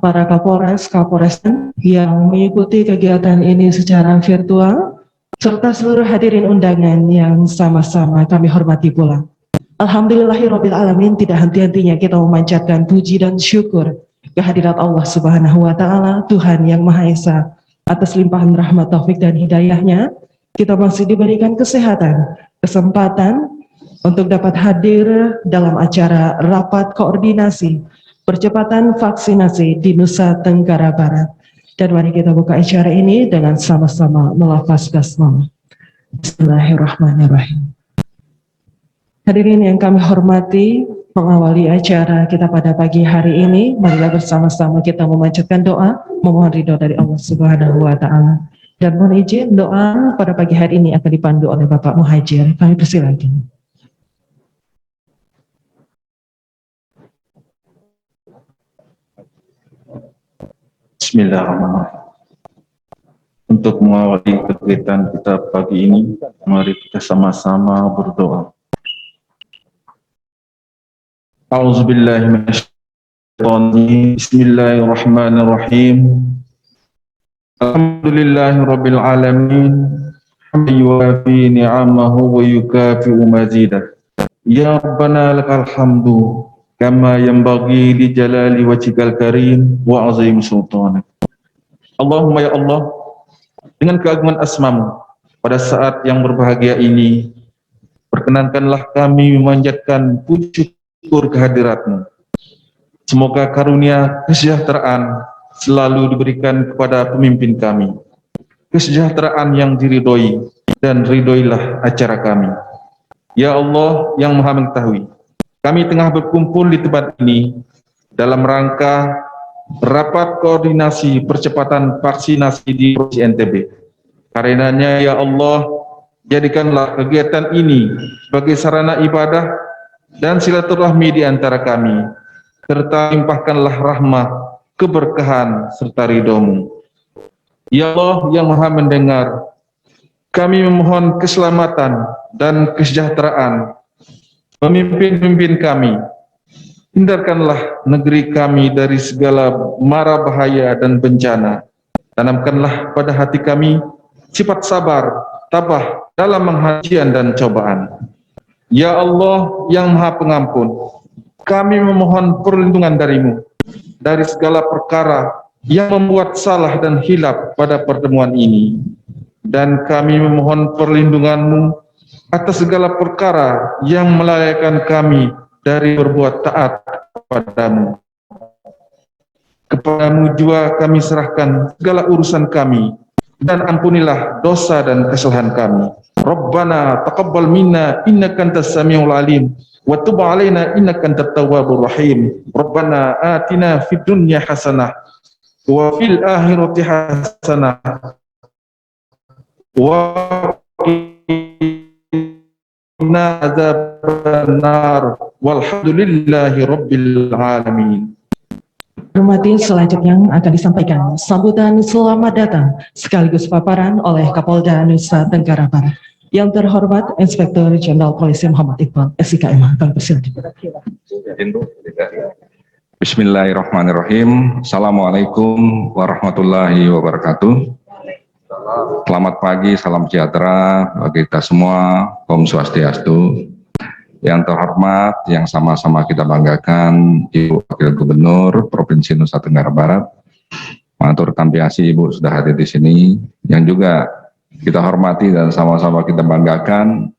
para Kapolres, Kapolrestan yang mengikuti kegiatan ini secara virtual, serta seluruh hadirin undangan yang sama-sama kami hormati pula. Alhamdulillahirabbil alamin, tidak henti-hentinya kita memanjatkan puji dan syukur kehadirat Allah Subhanahu wa taala, Tuhan yang Maha Esa. Atas limpahan rahmat, taufik dan hidayahnya, kita masih diberikan kesehatan, kesempatan untuk dapat hadir dalam acara rapat koordinasi percepatan vaksinasi di Nusa Tenggara Barat. Dan mari kita buka acara ini dengan sama-sama melafaz basmalah. Bismillahirrahmanirrahim. Hadirin yang kami hormati, mengawali acara kita pada pagi hari ini, marilah bersama-sama kita memanjatkan doa, memohon ridho dari Allah Subhanahu wa taala. Dan mohon izin doa pada pagi hari ini akan dipandu oleh Bapak Muhajir. Kami persilakan. Bismillahirrahmanirrahim. Untuk mengawali kegiatan kita pagi ini, mari kita sama-sama berdoa. A'udzubillahi minasyaitonir Bismillahirrahmanirrahim. Alhamdulillahirabbil alamin. Hamdan yuwafi ni'amahu wa yukafi'u mazidah. Ya Rabbana lakal hamdu kama yanbaghi li jalali wajhikal karim wa azim sultanik. Allahumma ya Allah, dengan keagungan asmamu pada saat yang berbahagia ini, perkenankanlah kami memanjatkan puji syukur kehadiratmu. Semoga karunia kesejahteraan selalu diberikan kepada pemimpin kami, kesejahteraan yang diridhoi, dan ridhoilah acara kami. Ya Allah yang Maha mengetahui, kami tengah berkumpul di tempat ini dalam rangka rapat koordinasi percepatan vaksinasi di Provinsi NTB. Karenanya ya Allah, jadikanlah kegiatan ini sebagai sarana ibadah dan silaturahmi di antara kami, serta limpahkanlah rahmah, keberkahan, serta ridho-Mu. Ya Allah yang Maha mendengar, kami memohon keselamatan dan kesejahteraan pemimpin-pemimpin kami. Hindarkanlah negeri kami dari segala mara bahaya dan bencana. Tanamkanlah pada hati kami sifat sabar, tabah dalam menghadapi dan cobaan. Ya Allah yang Maha Pengampun, kami memohon perlindungan dari-Mu dari segala perkara yang membuat salah dan hilaf pada pertemuan ini. Dan kami memohon perlindungan-Mu atas segala perkara yang melalaikan kami dari berbuat taat kepadamu. Kepadamu juga kami serahkan segala urusan kami, dan ampunilah dosa dan kesalahan kami. Rabbana taqabbal minna innaka antas samiul alim wa tub alaina innaka antat tawwabur rahim. Rabbana atina fid dunya hasanah wa fil akhirati hasanah wa qina adzabannar walhamdulillahi rabbil alamin. Hormati, selanjutnya akan disampaikan sambutan selamat datang sekaligus paparan oleh Kapolda Nusa Tenggara Barat. Yang terhormat Inspektur Jenderal Polisi Muhammad Iqbal, SIKM. Kami persilakan. Bismillahirrahmanirrahim. Assalamualaikum warahmatullahi wabarakatuh. Selamat pagi, salam sejahtera bagi kita semua, Om Swastiastu. Yang terhormat, yang sama-sama kita banggakan, Ibu Wakil Gubernur Provinsi Nusa Tenggara Barat, matur tampiasi Ibu sudah hadir di sini. Yang juga kita hormati dan sama-sama kita banggakan,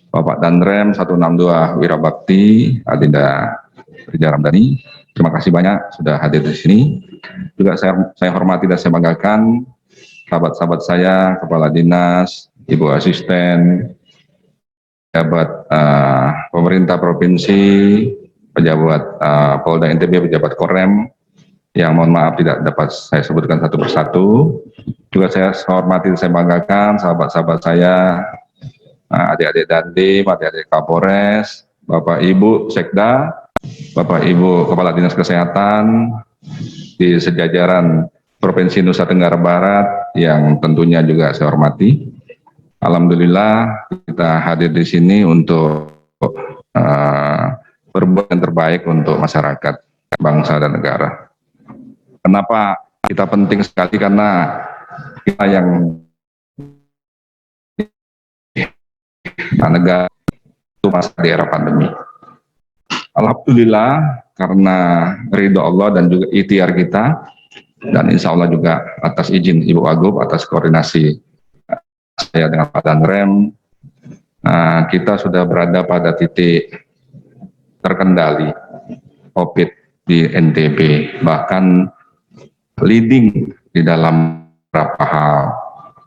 Bapak Danrem 162 Wirabakti, Adinda Rija Ramdhani. Terima kasih banyak sudah hadir di sini. Juga saya hormati dan saya banggakan sahabat-sahabat saya, Kepala Dinas, Ibu Asisten, pejabat pemerintah provinsi, pejabat Polda NTB, pejabat Korem, yang mohon maaf tidak dapat saya sebutkan satu persatu. Juga saya hormati, saya banggakan sahabat-sahabat saya, adik-adik Dandim, adik-adik Kapolres, Bapak Ibu Sekda, Bapak Ibu Kepala Dinas Kesehatan di sejajaran Provinsi Nusa Tenggara Barat yang tentunya juga saya hormati. Alhamdulillah kita hadir di sini untuk berbuat yang terbaik untuk masyarakat, bangsa dan negara. Kenapa kita penting sekali? Karena kita yang negara itu masa di era pandemi. Alhamdulillah karena ridho Allah dan juga ikhtiar kita, dan insya Allah juga atas izin Ibu Wagub, atas koordinasi saya dengan Pak Danrem, kita sudah berada pada titik terkendali COVID di NTB, bahkan leading di dalam beberapa hal.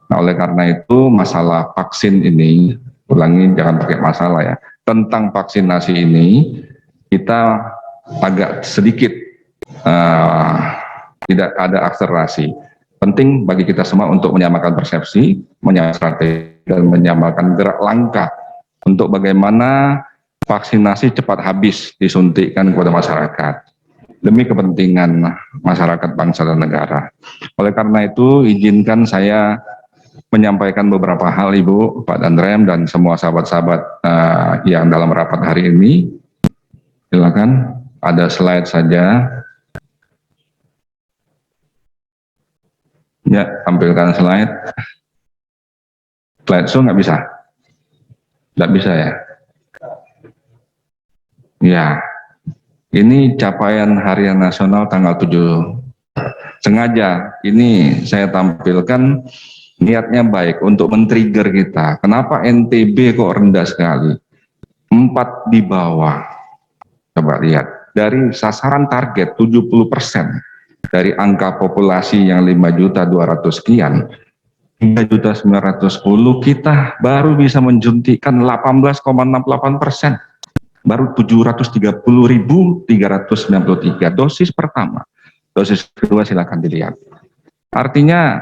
Nah, oleh karena itu masalah vaksin ini, ulangi jangan pakai masalah ya, tentang vaksinasi ini kita agak sedikit tidak ada akselerasi. Penting bagi kita semua untuk menyamakan persepsi, menyamakan strategi, dan menyamakan gerak langkah untuk bagaimana vaksinasi cepat habis disuntikkan kepada masyarakat demi kepentingan masyarakat, bangsa, dan negara. Oleh karena itu, izinkan saya menyampaikan beberapa hal, Ibu, Pak Danrem, dan semua sahabat-sahabat yang dalam rapat hari ini. Silakan, ada slide saja. Ya, tampilkan slide. Slide show nggak bisa? Nggak bisa ya? Ya, ini capaian harian nasional tanggal 7. Sengaja ini saya tampilkan niatnya baik untuk men-trigger kita. Kenapa NTB kok rendah sekali? 4 di bawah. Coba lihat, dari sasaran target 70% dari angka populasi yang 5.200.000 sekian, 3.910.000 kita baru bisa menjuntikkan 18,68%, baru 730.393 dosis pertama. Dosis kedua silakan dilihat. Artinya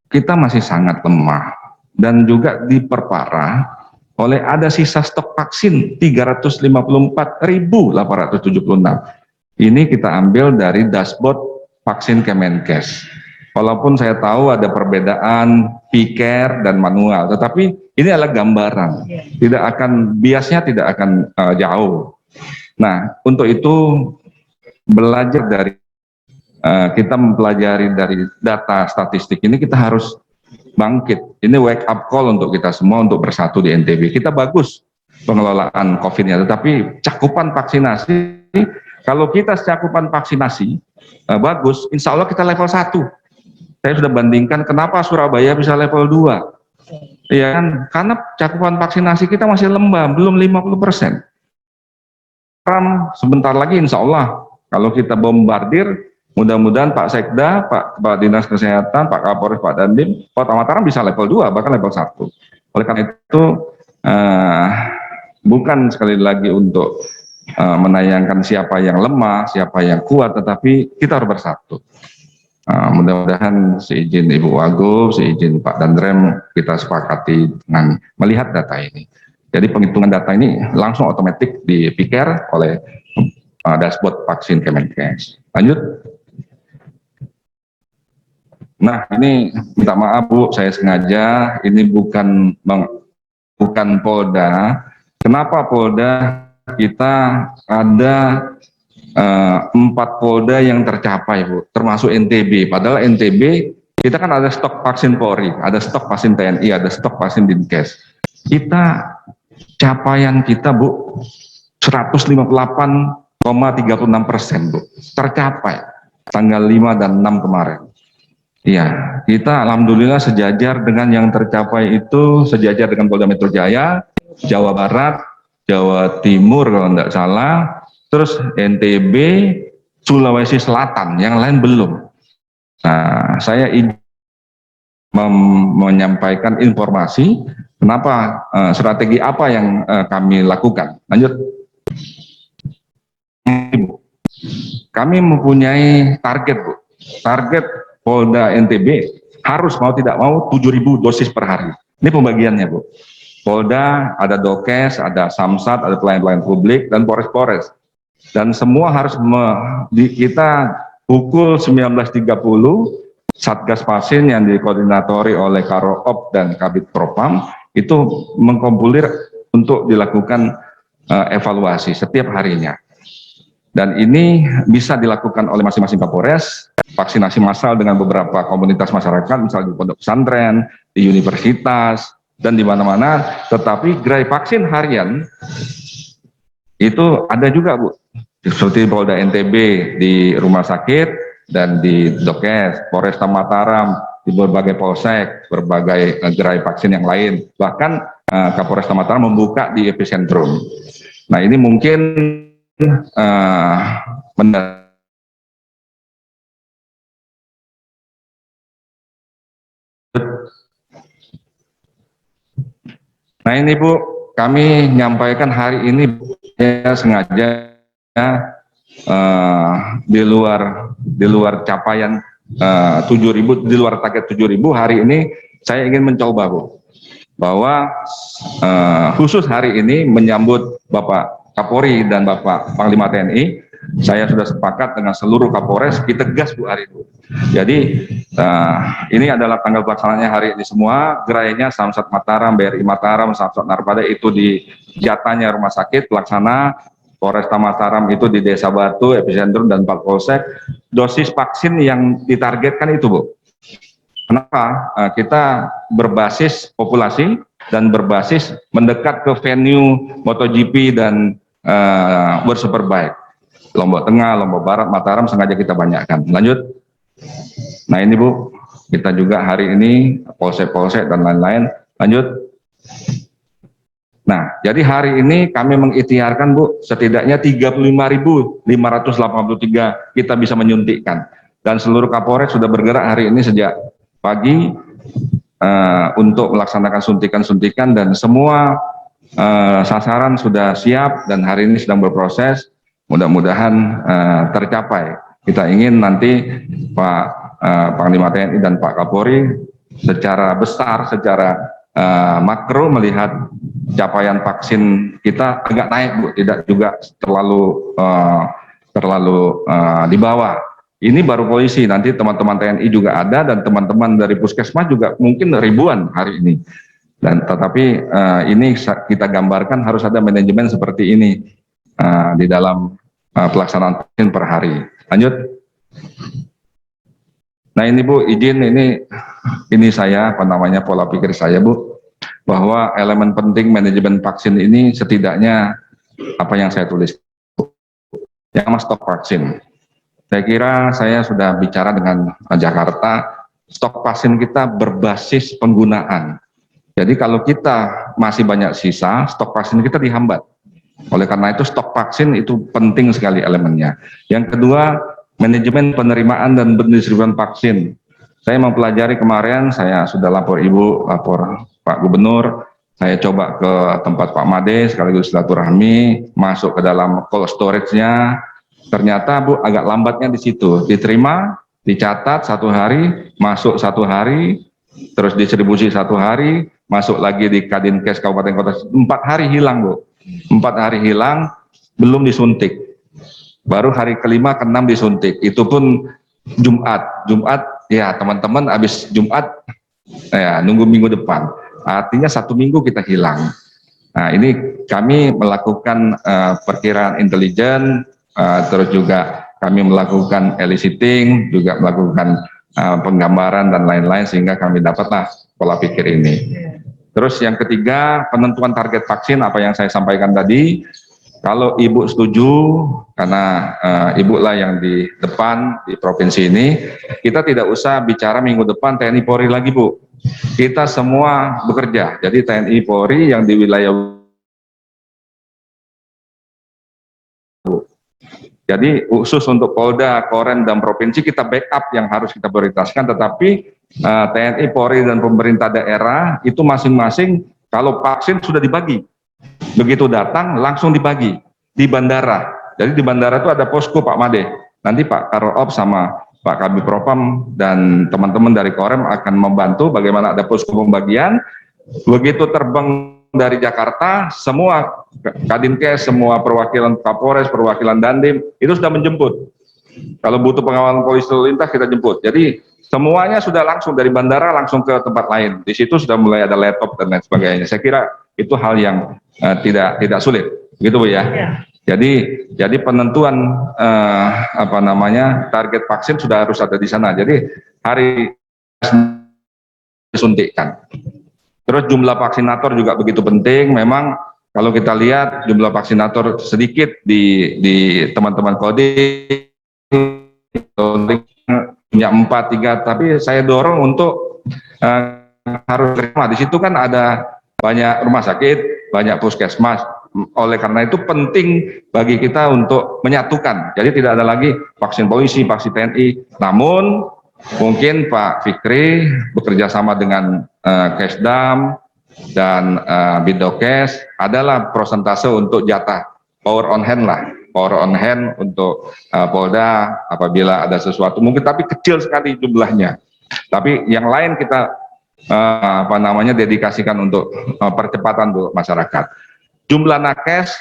kita masih sangat lemah dan juga diperparah oleh ada sisa stok vaksin 354.876. Ini kita ambil dari dashboard vaksin Kemenkes. Walaupun saya tahu ada perbedaan piker dan manual, tetapi ini adalah gambaran. Tidak akan, biasnya tidak akan jauh. Nah, untuk itu belajar dari kita mempelajari dari data statistik ini, kita harus bangkit. Ini wake up call untuk kita semua untuk bersatu di NTB. Kita bagus pengelolaan COVID-nya, tetapi cakupan vaksinasi, kalau kita cakupan vaksinasi bagus, insya Allah kita level 1. Saya sudah bandingkan kenapa Surabaya bisa level 2. Ya kan? Karena cakupan vaksinasi kita masih lemah, belum 50%. Sebentar lagi insya Allah, kalau kita bombardir, mudah-mudahan Pak Sekda, Pak Dinas Kesehatan, Pak Kapolres, Pak Dandim, Kota Mataram bisa level 2, bahkan level 1. Oleh karena itu, bukan sekali lagi untuk menayangkan siapa yang lemah, siapa yang kuat, tetapi kita harus bersatu. Mudah-mudahan seizin Ibu Wagub, seizin Pak Danrem, kita sepakati dengan melihat data ini. Jadi penghitungan data ini langsung otomatis dipikir oleh dashboard vaksin Kemenkes. Lanjut. Nah, ini minta maaf Bu, saya sengaja, ini bukan Polda. Kenapa Polda? Kita ada 4 Polda yang tercapai Bu, termasuk NTB. Padahal NTB kita kan ada stok vaksin Polri, ada stok vaksin TNI, ada stok vaksin Dinkes. Kita capaian kita Bu 158,36% Bu, tercapai tanggal 5 dan 6 kemarin. Iya, kita alhamdulillah sejajar dengan yang tercapai itu, sejajar dengan Polda Metro Jaya, Jawa Barat, Jawa Timur kalau tidak salah, terus NTB, Sulawesi Selatan, yang lain belum. Nah, saya ingin menyampaikan informasi kenapa, strategi apa yang kami lakukan. Lanjut. Kami mempunyai target Bu, target Polda NTB harus mau tidak mau 7.000 dosis per hari. Ini pembagiannya Bu. Polda ada Dokes, ada Samsat, ada pelayan-pelayan publik, dan Polres-Polres. Dan semua harus kita pukul 19.30 Satgas Vaksin yang dikoordinatori oleh Karoop dan Kabid Propam itu mengkompulir untuk dilakukan evaluasi setiap harinya. Dan ini bisa dilakukan oleh masing-masing Kapolres, vaksinasi massal dengan beberapa komunitas masyarakat, misalnya di pondok pesantren, di universitas, dan di mana-mana. Tetapi gerai vaksin harian itu ada juga, Bu. Seperti Polda NTB di rumah sakit dan di Dokes, Polresta Mataram, di berbagai polsek, berbagai gerai vaksin yang lain. Bahkan Kapolresta Mataram membuka di epicentrum. Nah, ini mungkin nah ini Bu, kami nyampaikan hari ini ya sengaja di luar capaian 7.000, di luar target 7.000, hari ini saya ingin mencoba, Bu, bahwa khusus hari ini menyambut Bapak Kapolri dan Bapak Panglima TNI, saya sudah sepakat dengan seluruh Kapolres, kita gas, Bu, hari itu. Jadi ini adalah tanggal pelaksanaannya hari ini semua, gerainya Samsat Mataram, BRI Mataram, Samsat Narpada itu di jatahnya rumah sakit pelaksana, Polresta Mataram itu di Desa Batu, epicentrum dan 4 polsek. Dosis vaksin yang ditargetkan itu, Bu. Kenapa? Kita berbasis populasi dan berbasis mendekat ke venue MotoGP dan World Superbike. Lombok Tengah, Lombok Barat, Mataram sengaja kita banyakkan. Lanjut. Nah ini, Bu, kita juga hari ini polsek-polsek dan lain-lain. Lanjut. Nah, jadi hari ini kami mengikhtiarkan, Bu, setidaknya 35.583 kita bisa menyuntikkan. Dan seluruh Kapolres sudah bergerak hari ini sejak pagi untuk melaksanakan suntikan-suntikan, dan semua sasaran sudah siap dan hari ini sedang berproses. Mudah-mudahan tercapai. Kita ingin nanti Pak Panglima TNI dan Pak Kapolri secara besar, secara makro melihat capaian vaksin kita agak naik, Bu, tidak juga terlalu di bawah. Ini baru polisi, nanti teman-teman TNI juga ada dan teman-teman dari Puskesmas juga mungkin ribuan hari ini. Dan tetapi ini kita gambarkan harus ada manajemen seperti ini di dalam pelaksanaan vaksin per hari. Lanjut. Nah ini, Bu, izin ini saya pola pikir saya, Bu, bahwa elemen penting manajemen vaksin ini setidaknya apa yang saya tulis. Yang mas stok vaksin. Saya kira saya sudah bicara dengan Jakarta, stok vaksin kita berbasis penggunaan. Jadi kalau kita masih banyak sisa, stok vaksin kita dihambat. Oleh karena itu stok vaksin itu penting sekali elemennya. Yang kedua, manajemen penerimaan dan pendistribusian vaksin. Saya mempelajari kemarin, saya sudah lapor Ibu, lapor Pak Gubernur, saya coba ke tempat Pak Made, sekaligus silaturahmi, masuk ke dalam cold storage-nya. Ternyata, Bu, agak lambatnya di situ. Diterima, dicatat 1 hari, masuk 1 hari, terus distribusi 1 hari, masuk lagi di Kadinkes Kabupaten Kota, 4 hari hilang, Bu. 4 hari hilang, belum disuntik. Baru hari kelima, ke-6 disuntik. Itu pun Jumat, ya teman-teman habis Jumat, ya nunggu minggu depan. Artinya 1 minggu kita hilang. Nah ini kami melakukan perkiraan intelijen, terus juga kami melakukan eliciting, juga melakukan penggambaran dan lain-lain, sehingga kami dapatlah pola pikir ini. Terus yang ketiga, penentuan target vaksin, apa yang saya sampaikan tadi. Kalau Ibu setuju, karena Ibu lah yang di depan di provinsi ini, kita tidak usah bicara minggu depan TNI Polri lagi, Bu. Kita semua bekerja, jadi TNI Polri yang di wilayah. Jadi khusus untuk Polda, Korem, dan Provinsi kita backup yang harus kita prioritaskan, tetapi TNI, Polri, dan pemerintah daerah itu masing-masing kalau vaksin sudah dibagi. Begitu datang langsung dibagi di bandara. Jadi di bandara itu ada posko, Pak Made. Nanti Pak Karop sama Pak Kabid Propam dan teman-teman dari Korem akan membantu bagaimana ada posko pembagian. Begitu terbang dari Jakarta, semua Kadinkes, semua perwakilan Kapolres, perwakilan Dandim itu sudah menjemput. Kalau butuh pengawalan polisi lalu lintas kita jemput. Jadi semuanya sudah langsung dari bandara langsung ke tempat lain. Di situ sudah mulai ada laptop dan lain sebagainya. Saya kira itu hal yang tidak sulit, gitu, Bu, ya. Jadi penentuan target vaksin sudah harus ada di sana. Jadi hari disuntikkan. Terus jumlah vaksinator juga begitu penting. Memang kalau kita lihat jumlah vaksinator sedikit di teman-teman Kodim punya 4-3, tapi saya dorong untuk harus terima. Di situ kan ada banyak rumah sakit, banyak puskesmas. Oleh karena itu penting bagi kita untuk menyatukan. Jadi tidak ada lagi vaksin polisi, vaksin TNI. Namun mungkin Pak Fikri bekerja sama dengan Kesdam dan Bidokes adalah prosentase untuk jatah power on hand lah, power on hand untuk Polda apabila ada sesuatu mungkin, tapi kecil sekali jumlahnya. Tapi yang lain kita dedikasikan untuk percepatan untuk masyarakat. Jumlah nakes,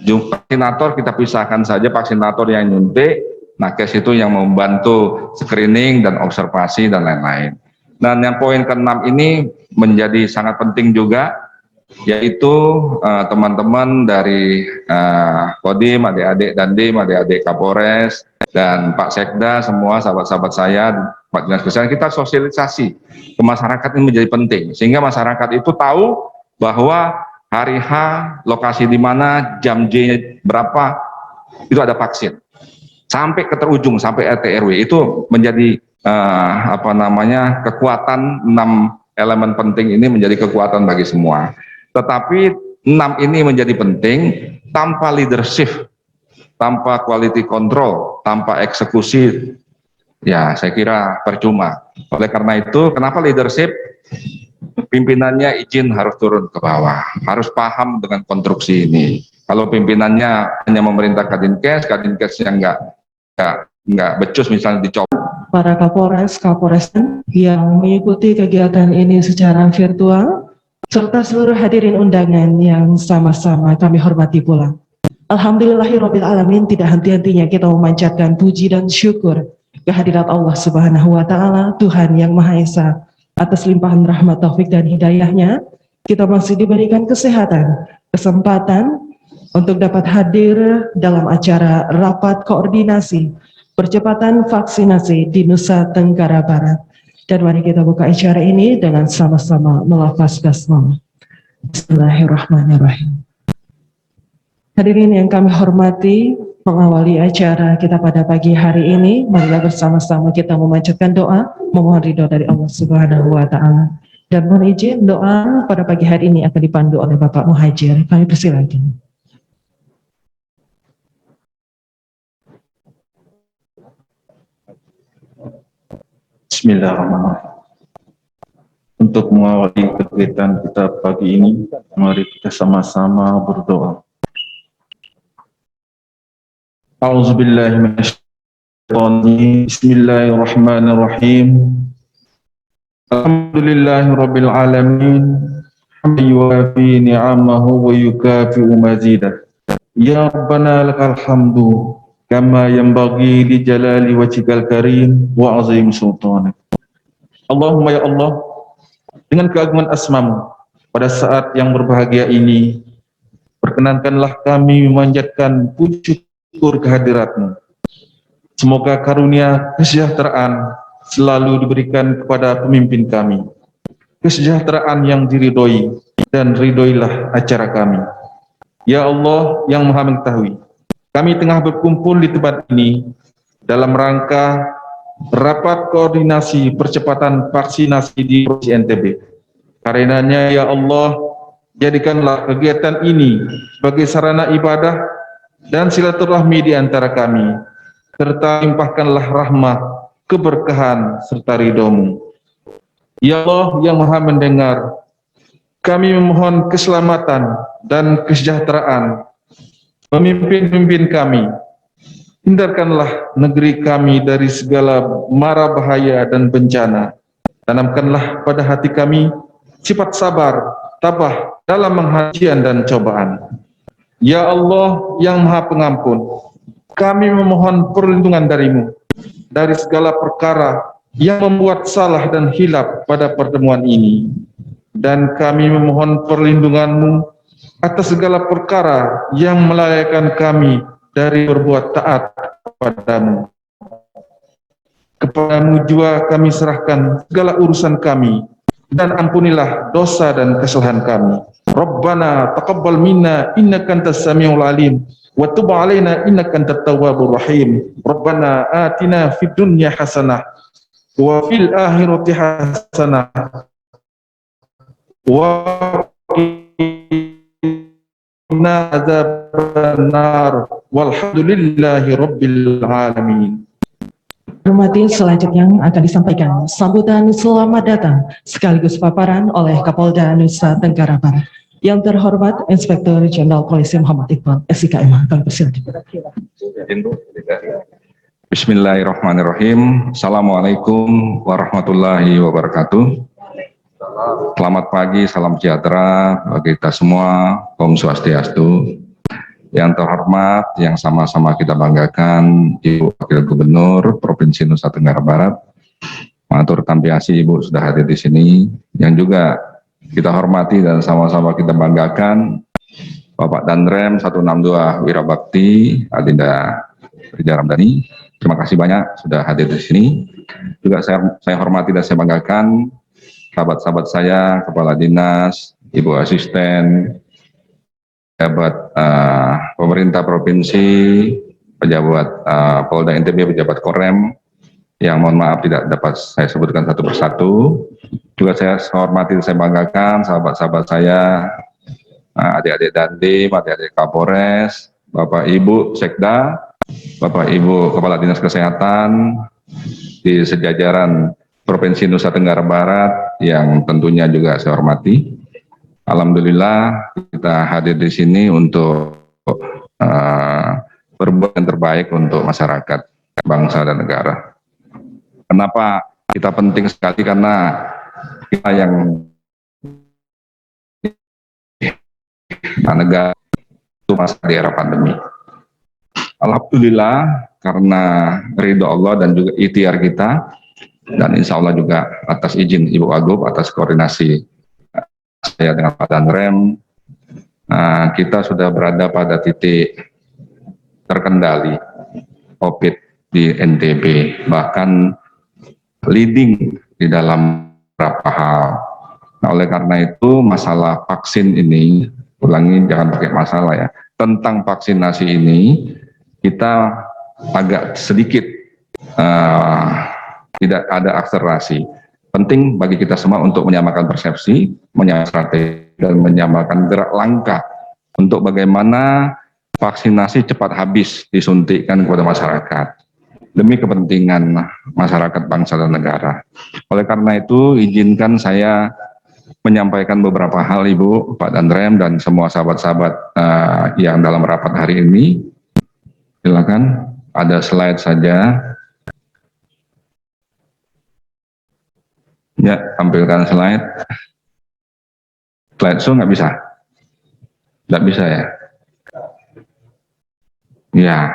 jumlah vaksinator kita pisahkan saja, vaksinator yang nyuntik, nakes itu yang membantu screening dan observasi dan lain-lain. Dan yang poin ke-6 ini menjadi sangat penting juga, yaitu teman-teman dari Kodim, adik-adik Dandim, adik-adik Kapolres, dan Pak Sekda, semua sahabat-sahabat saya, Pak Dinas Kesehatan, kita sosialisasi ke masyarakat ini menjadi penting, sehingga masyarakat itu tahu bahwa hari H, lokasi di mana, jam J berapa, itu ada vaksin. Sampai ke terujung, sampai RT RW, itu menjadi kekuatan 6 elemen penting ini menjadi kekuatan bagi semua. Tetapi 6 ini menjadi penting, tanpa leadership, tanpa quality control, tanpa eksekusi, ya saya kira percuma. Oleh karena itu, kenapa leadership? Pimpinannya izin harus turun ke bawah, harus paham dengan konstruksi ini. Kalau pimpinannya hanya memerintah Kadinkes yang nggak becus misalnya dicopot. Para Kapolres, Kapolrestan yang mengikuti kegiatan ini secara virtual, serta seluruh hadirin undangan yang sama-sama kami hormati pula. Alhamdulillahirabbil alamin, tidak henti-hentinya kita memanjatkan puji dan syukur kehadirat Allah Subhanahu wa taala, Tuhan yang Maha Esa. Atas limpahan rahmat, taufik dan hidayahnya, kita masih diberikan kesehatan, kesempatan untuk dapat hadir dalam acara rapat koordinasi percepatan vaksinasi di Nusa Tenggara Barat. Dan mari kita buka acara ini dengan sama-sama melafaz basmalah. Bismillahirrahmanirrahim. Hadirin yang kami hormati, mengawali acara kita pada pagi hari ini, marilah bersama-sama kita memanjatkan doa, memohon ridho dari Allah Subhanahu wa taala. Dan mohon izin doa pada pagi hari ini akan dipandu oleh Bapak Muhajir. Kami persilakan. Bismillahirrahmanirrahim. Untuk mengawali kegiatan kita pagi ini, mari kita sama-sama berdoa. A'udzubillahi minasyaitonir. Bismillahirrahmanirrahim. Alhamdulillahirabbil alamin. Hamdan yuwafi ni'amahu wa yukafi'u mazidah. Ya Rabbana lakal hamdu kama yanbaghi li jalali wajhikal karim wa azim sultanik. Allahumma ya Allah, dengan keagungan asmamu, pada saat yang berbahagia ini, perkenankanlah kami memanjatkan puji syukur kehadiratmu. Semoga karunia kesejahteraan selalu diberikan kepada pemimpin kami, kesejahteraan yang diridhoi, dan ridhoilah acara kami. Ya Allah yang Maha Mengetahui, kami tengah berkumpul di tempat ini dalam rangka rapat koordinasi percepatan vaksinasi di Provinsi NTB. Karenanya ya Allah, jadikanlah kegiatan ini sebagai sarana ibadah dan silaturahmi di antara kami, serta limpahkanlah rahmat, keberkahan, serta ridho-Mu. Ya Allah yang Maha Mendengar, kami memohon keselamatan dan kesejahteraan pemimpin-pemimpin kami. Hindarkanlah negeri kami dari segala mara bahaya dan bencana. Tanamkanlah pada hati kami sifat sabar, tabah dalam menghadapi dan cobaan. Ya Allah yang Maha Pengampun, kami memohon perlindungan dari-Mu dari segala perkara yang membuat salah dan hilaf pada pertemuan ini. Dan kami memohon perlindungan-Mu atas segala perkara yang melalaikan kami dari berbuat taat kepadamu. Kepadamu jua kami serahkan segala urusan kami, dan ampunilah dosa dan kesalahan kami. Rabbana taqabbal minna innaka antas samiul alim wa tub alaina innaka antat tawwabur rahim. Rabbana atina fid dunya hasanah wa fil akhirati hasanah wa qina adzabannar walhamdulillahi rabbil alamin. Hormati, selanjutnya akan disampaikan sambutan selamat datang sekaligus paparan oleh Kapolda Nusa Tenggara Barat. Yang terhormat Inspektur Jenderal Polisi Muhammad Iqbal, SIKM. Kami persilakan. Bismillahirrahmanirrahim. Assalamualaikum warahmatullahi wabarakatuh. Selamat pagi, salam sejahtera bagi kita semua, Om Swastiastu. Yang terhormat, yang sama-sama kita banggakan, Ibu Wakil Gubernur Provinsi Nusa Tenggara Barat, matur tampiasi Ibu sudah hadir di sini. Yang juga kita hormati dan sama-sama kita banggakan, Bapak Danrem 162 Wirabakti, Adinda Rija Ramdhani. Terima kasih banyak sudah hadir di sini. Juga saya hormati dan saya banggakan sahabat-sahabat saya, Kepala Dinas, Ibu Asisten, pejabat pemerintah provinsi, pejabat Polda NTB, pejabat Korem, yang mohon maaf tidak dapat saya sebutkan satu persatu. Juga saya hormati, saya banggakan sahabat-sahabat saya, adik-adik Dandim, adik-adik Kapolres, Bapak Ibu Sekda, Bapak Ibu Kepala Dinas Kesehatan di sejajaran Provinsi Nusa Tenggara Barat yang tentunya juga saya hormati. Alhamdulillah kita hadir di sini untuk berbuat yang terbaik untuk masyarakat, bangsa dan negara. Kenapa kita penting sekali? Karena kita yang negara itu masa di era pandemi. Alhamdulillah karena ridho Allah dan juga ikhtiar kita, dan insya Allah juga atas izin Ibu Wagub, atas koordinasi saya dengan Pak Danrem, kita sudah berada pada titik terkendali COVID di NTB, bahkan leading di dalam beberapa hal. Nah, oleh karena itu masalah vaksin ini, ulangi jangan pakai masalah ya, tentang vaksinasi ini kita agak sedikit tidak ada akselerasi. Penting bagi kita semua untuk menyamakan persepsi, menyamakan strategi, dan menyamakan gerak langkah untuk bagaimana vaksinasi cepat habis disuntikkan kepada masyarakat demi kepentingan masyarakat, bangsa dan negara. Oleh karena itu izinkan saya menyampaikan beberapa hal Ibu, Pak Danrem, dan semua sahabat-sahabat yang dalam rapat hari ini. Silakan, ada slide saja. Ya, tampilkan slide. Slide show nggak bisa? Nggak bisa ya? Ya,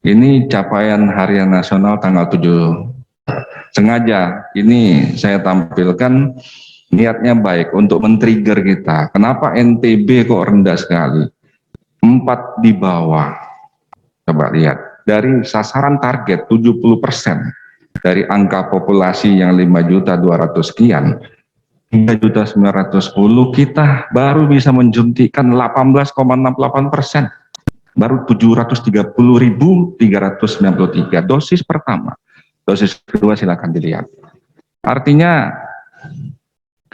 ini capaian harian nasional tanggal 7. Sengaja ini saya tampilkan niatnya baik untuk men-trigger kita. Kenapa NTB kok rendah sekali? 4 di bawah. Coba lihat, dari sasaran target 70%. Dari angka populasi yang 5.200.000 sekian, 3.910.000, kita baru bisa menjuntikkan 18,68%, baru 730.393 dosis pertama. Dosis kedua silakan dilihat. Artinya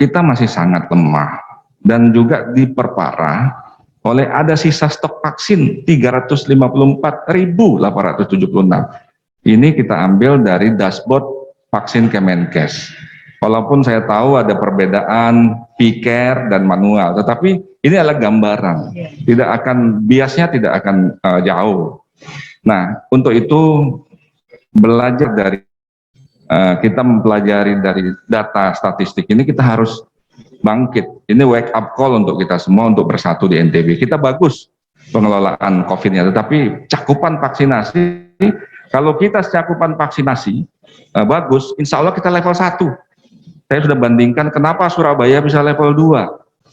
kita masih sangat lemah dan juga diperparah oleh ada sisa stok vaksin 354.876. Ini kita ambil dari dashboard vaksin Kemenkes. Walaupun saya tahu ada perbedaan P-Care dan manual, tetapi ini adalah gambaran. Tidak akan, biasnya tidak akan jauh. Nah, untuk itu belajar dari kita mempelajari dari data statistik ini, kita harus bangkit. Ini wake up call untuk kita semua untuk bersatu di NTB. Kita bagus pengelolaan COVID-nya, tetapi cakupan vaksinasi, kalau kita cakupan vaksinasi bagus, insya Allah kita level 1. Saya sudah bandingkan kenapa Surabaya bisa level 2.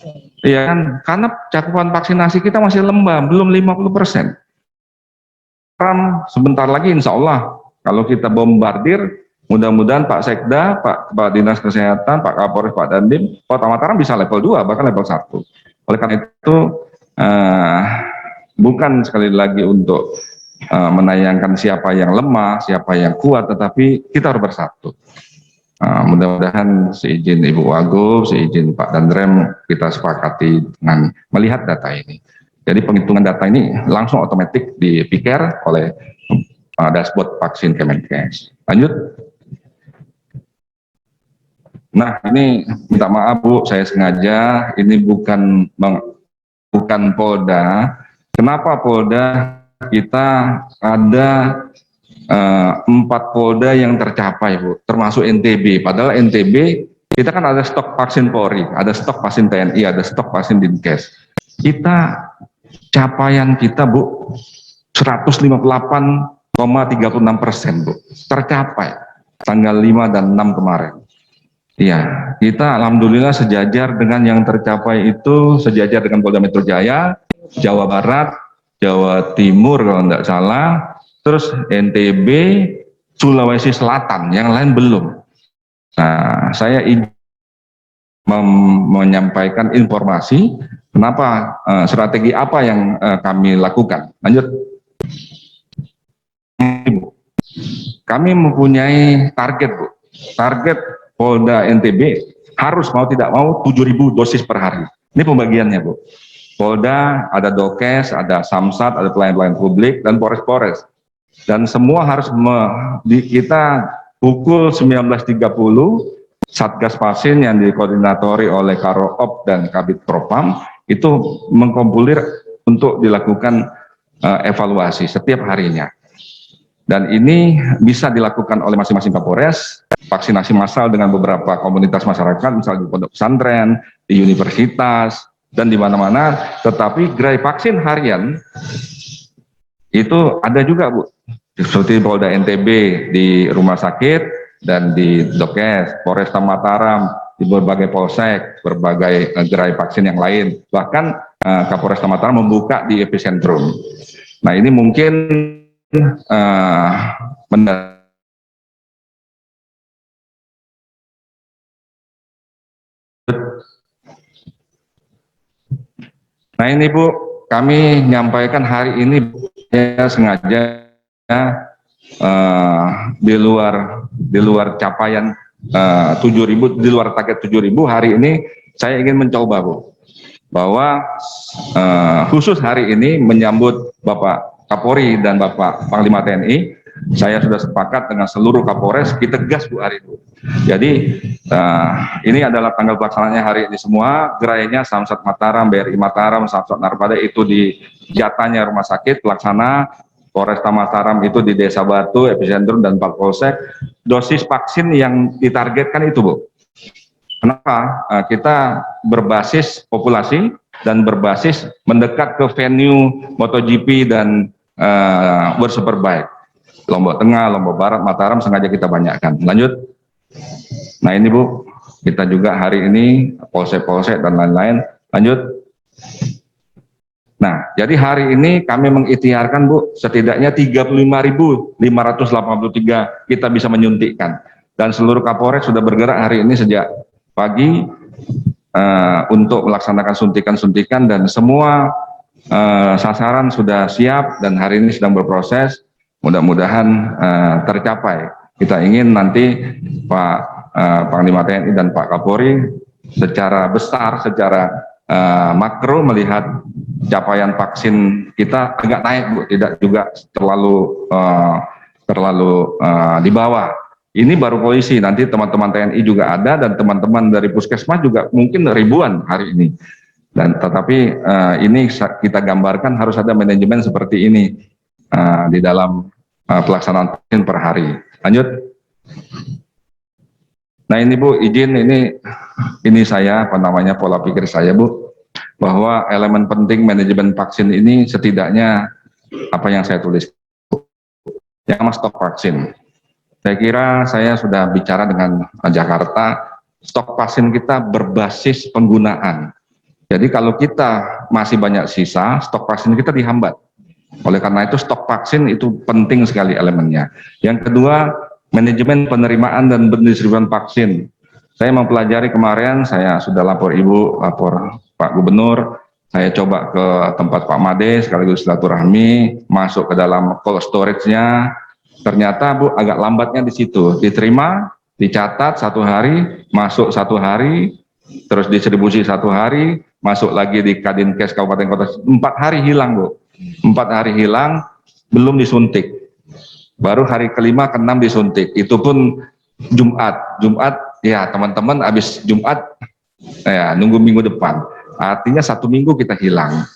Iya kan? Karena cakupan vaksinasi kita masih lemah, belum 50%. Sebentar lagi insya Allah kalau kita bombardir, mudah-mudahan Pak Sekda, Pak Kepala Dinas Kesehatan, Pak Kapolres, Pak Dandim, Kota Mataram bisa level 2, bahkan level 1. Oleh karena itu bukan sekali lagi untuk menayangkan siapa yang lemah, siapa yang kuat, tetapi kita harus bersatu. Mudah-mudahan seizin Ibu Wagub, seizin Pak Dandrem, kita sepakati dengan melihat data ini. Jadi penghitungan data ini langsung otomatis dipikir oleh dashboard vaksin Kemenkes. Lanjut. Nah, ini minta maaf Bu, saya sengaja ini bukan Polda. Kenapa Polda? Kita ada 4 Polda yang tercapai Bu, termasuk NTB. Padahal NTB kita kan ada stok vaksin Polri, ada stok vaksin TNI, ada stok vaksin Dinkes. Capaian kita Bu 158,36% Bu, tercapai tanggal 5 dan 6 kemarin. Iya, kita alhamdulillah sejajar dengan yang tercapai itu, sejajar dengan Polda Metro Jaya, Jawa Barat, Jawa Timur kalau tidak salah, terus NTB, Sulawesi Selatan, yang lain belum. Nah, saya ingin menyampaikan informasi kenapa, strategi apa yang kami lakukan. Lanjut. Kami mempunyai target Bu. Target Polda NTB harus mau tidak mau 7.000 dosis per hari. Ini pembagiannya Bu. Polda ada Dokes, ada Samsat, ada pelayan-pelayan publik, dan Polres-Polres. Dan semua harus kita pukul 19.30 Satgas Vaksin yang dikoordinatori oleh Karo-op dan Kabid Propam itu mengkompulir untuk dilakukan evaluasi setiap harinya. Dan ini bisa dilakukan oleh masing-masing Kapolres, vaksinasi massal dengan beberapa komunitas masyarakat, misalnya di pondok pesantren, di universitas, dan di mana-mana. Tetapi gerai vaksin harian itu ada juga Bu, seperti Polda NTB di rumah sakit dan di Dokes, Polresta Mataram, di berbagai polsek, berbagai gerai vaksin yang lain. Bahkan Kapolresta Mataram membuka di epicentrum. Nah, ini mungkin nah ini Bu, kami menyampaikan hari ini ya sengaja di luar capaian 7.000, di luar target 7.000 hari ini saya ingin mencoba Bu, bahwa khusus hari ini menyambut Bapak Kapolri dan Bapak Panglima TNI, saya sudah sepakat dengan seluruh Kapolres, kita gas Bu hari itu. Jadi ini adalah tanggal pelaksananya hari ini semua, gerainya Samsat Mataram, BRI Mataram, Samsat Narpada itu di jatahnya rumah sakit pelaksana, Polresta Mataram itu di Desa Batu, epicentrum dan Pak Polsek. Dosis vaksin yang ditargetkan itu Bu. Kenapa? Kita berbasis populasi dan berbasis mendekat ke venue MotoGP dan World Superbike. Lombok Tengah, Lombok Barat, Mataram sengaja kita banyakkan. Lanjut. Nah ini Bu, kita juga hari ini polsek-polsek dan lain-lain. Lanjut. Nah, jadi hari ini kami mengikhtiarkan Bu, setidaknya 35.583 kita bisa menyuntikkan. Dan seluruh Kapolres sudah bergerak hari ini sejak pagi untuk melaksanakan suntikan-suntikan, dan semua sasaran sudah siap dan hari ini sedang berproses. Mudah-mudahan tercapai. Kita ingin nanti Pak Panglima TNI dan Pak Kapolri secara besar, secara makro melihat capaian vaksin kita agak naik Bu, tidak juga terlalu di bawah. Ini baru polisi, nanti teman-teman TNI juga ada, dan teman-teman dari Puskesmas juga mungkin ribuan hari ini. Dan tetapi ini kita gambarkan harus ada manajemen seperti ini di dalam pelaksanaan vaksin per hari. Lanjut. Nah ini Bu, izin ini saya pola pikir saya Bu, bahwa elemen penting manajemen vaksin ini setidaknya apa yang saya tulis, yang stok vaksin. Saya kira saya sudah bicara dengan Jakarta, stok vaksin kita berbasis penggunaan. Jadi kalau kita masih banyak sisa, stok vaksin kita dihambat. Oleh karena itu stok vaksin itu penting sekali elemennya. Yang kedua, manajemen penerimaan dan pendistribusian vaksin. Saya mempelajari kemarin, saya sudah lapor Ibu, lapor Pak Gubernur, saya coba ke tempat Pak Made, sekaligus silaturahmi, masuk ke dalam cold storage-nya. Ternyata Bu agak lambatnya di situ, diterima, dicatat 1 hari, masuk 1 hari, terus distribusi 1 hari, masuk lagi di Kadinkes Kabupaten Kota, 4 hari hilang Bu. 4 hari hilang, belum disuntik. Baru hari kelima, keenam disuntik. Itu pun Jumat ya teman-teman habis Jumat ya nunggu minggu depan. Artinya 1 minggu kita hilang.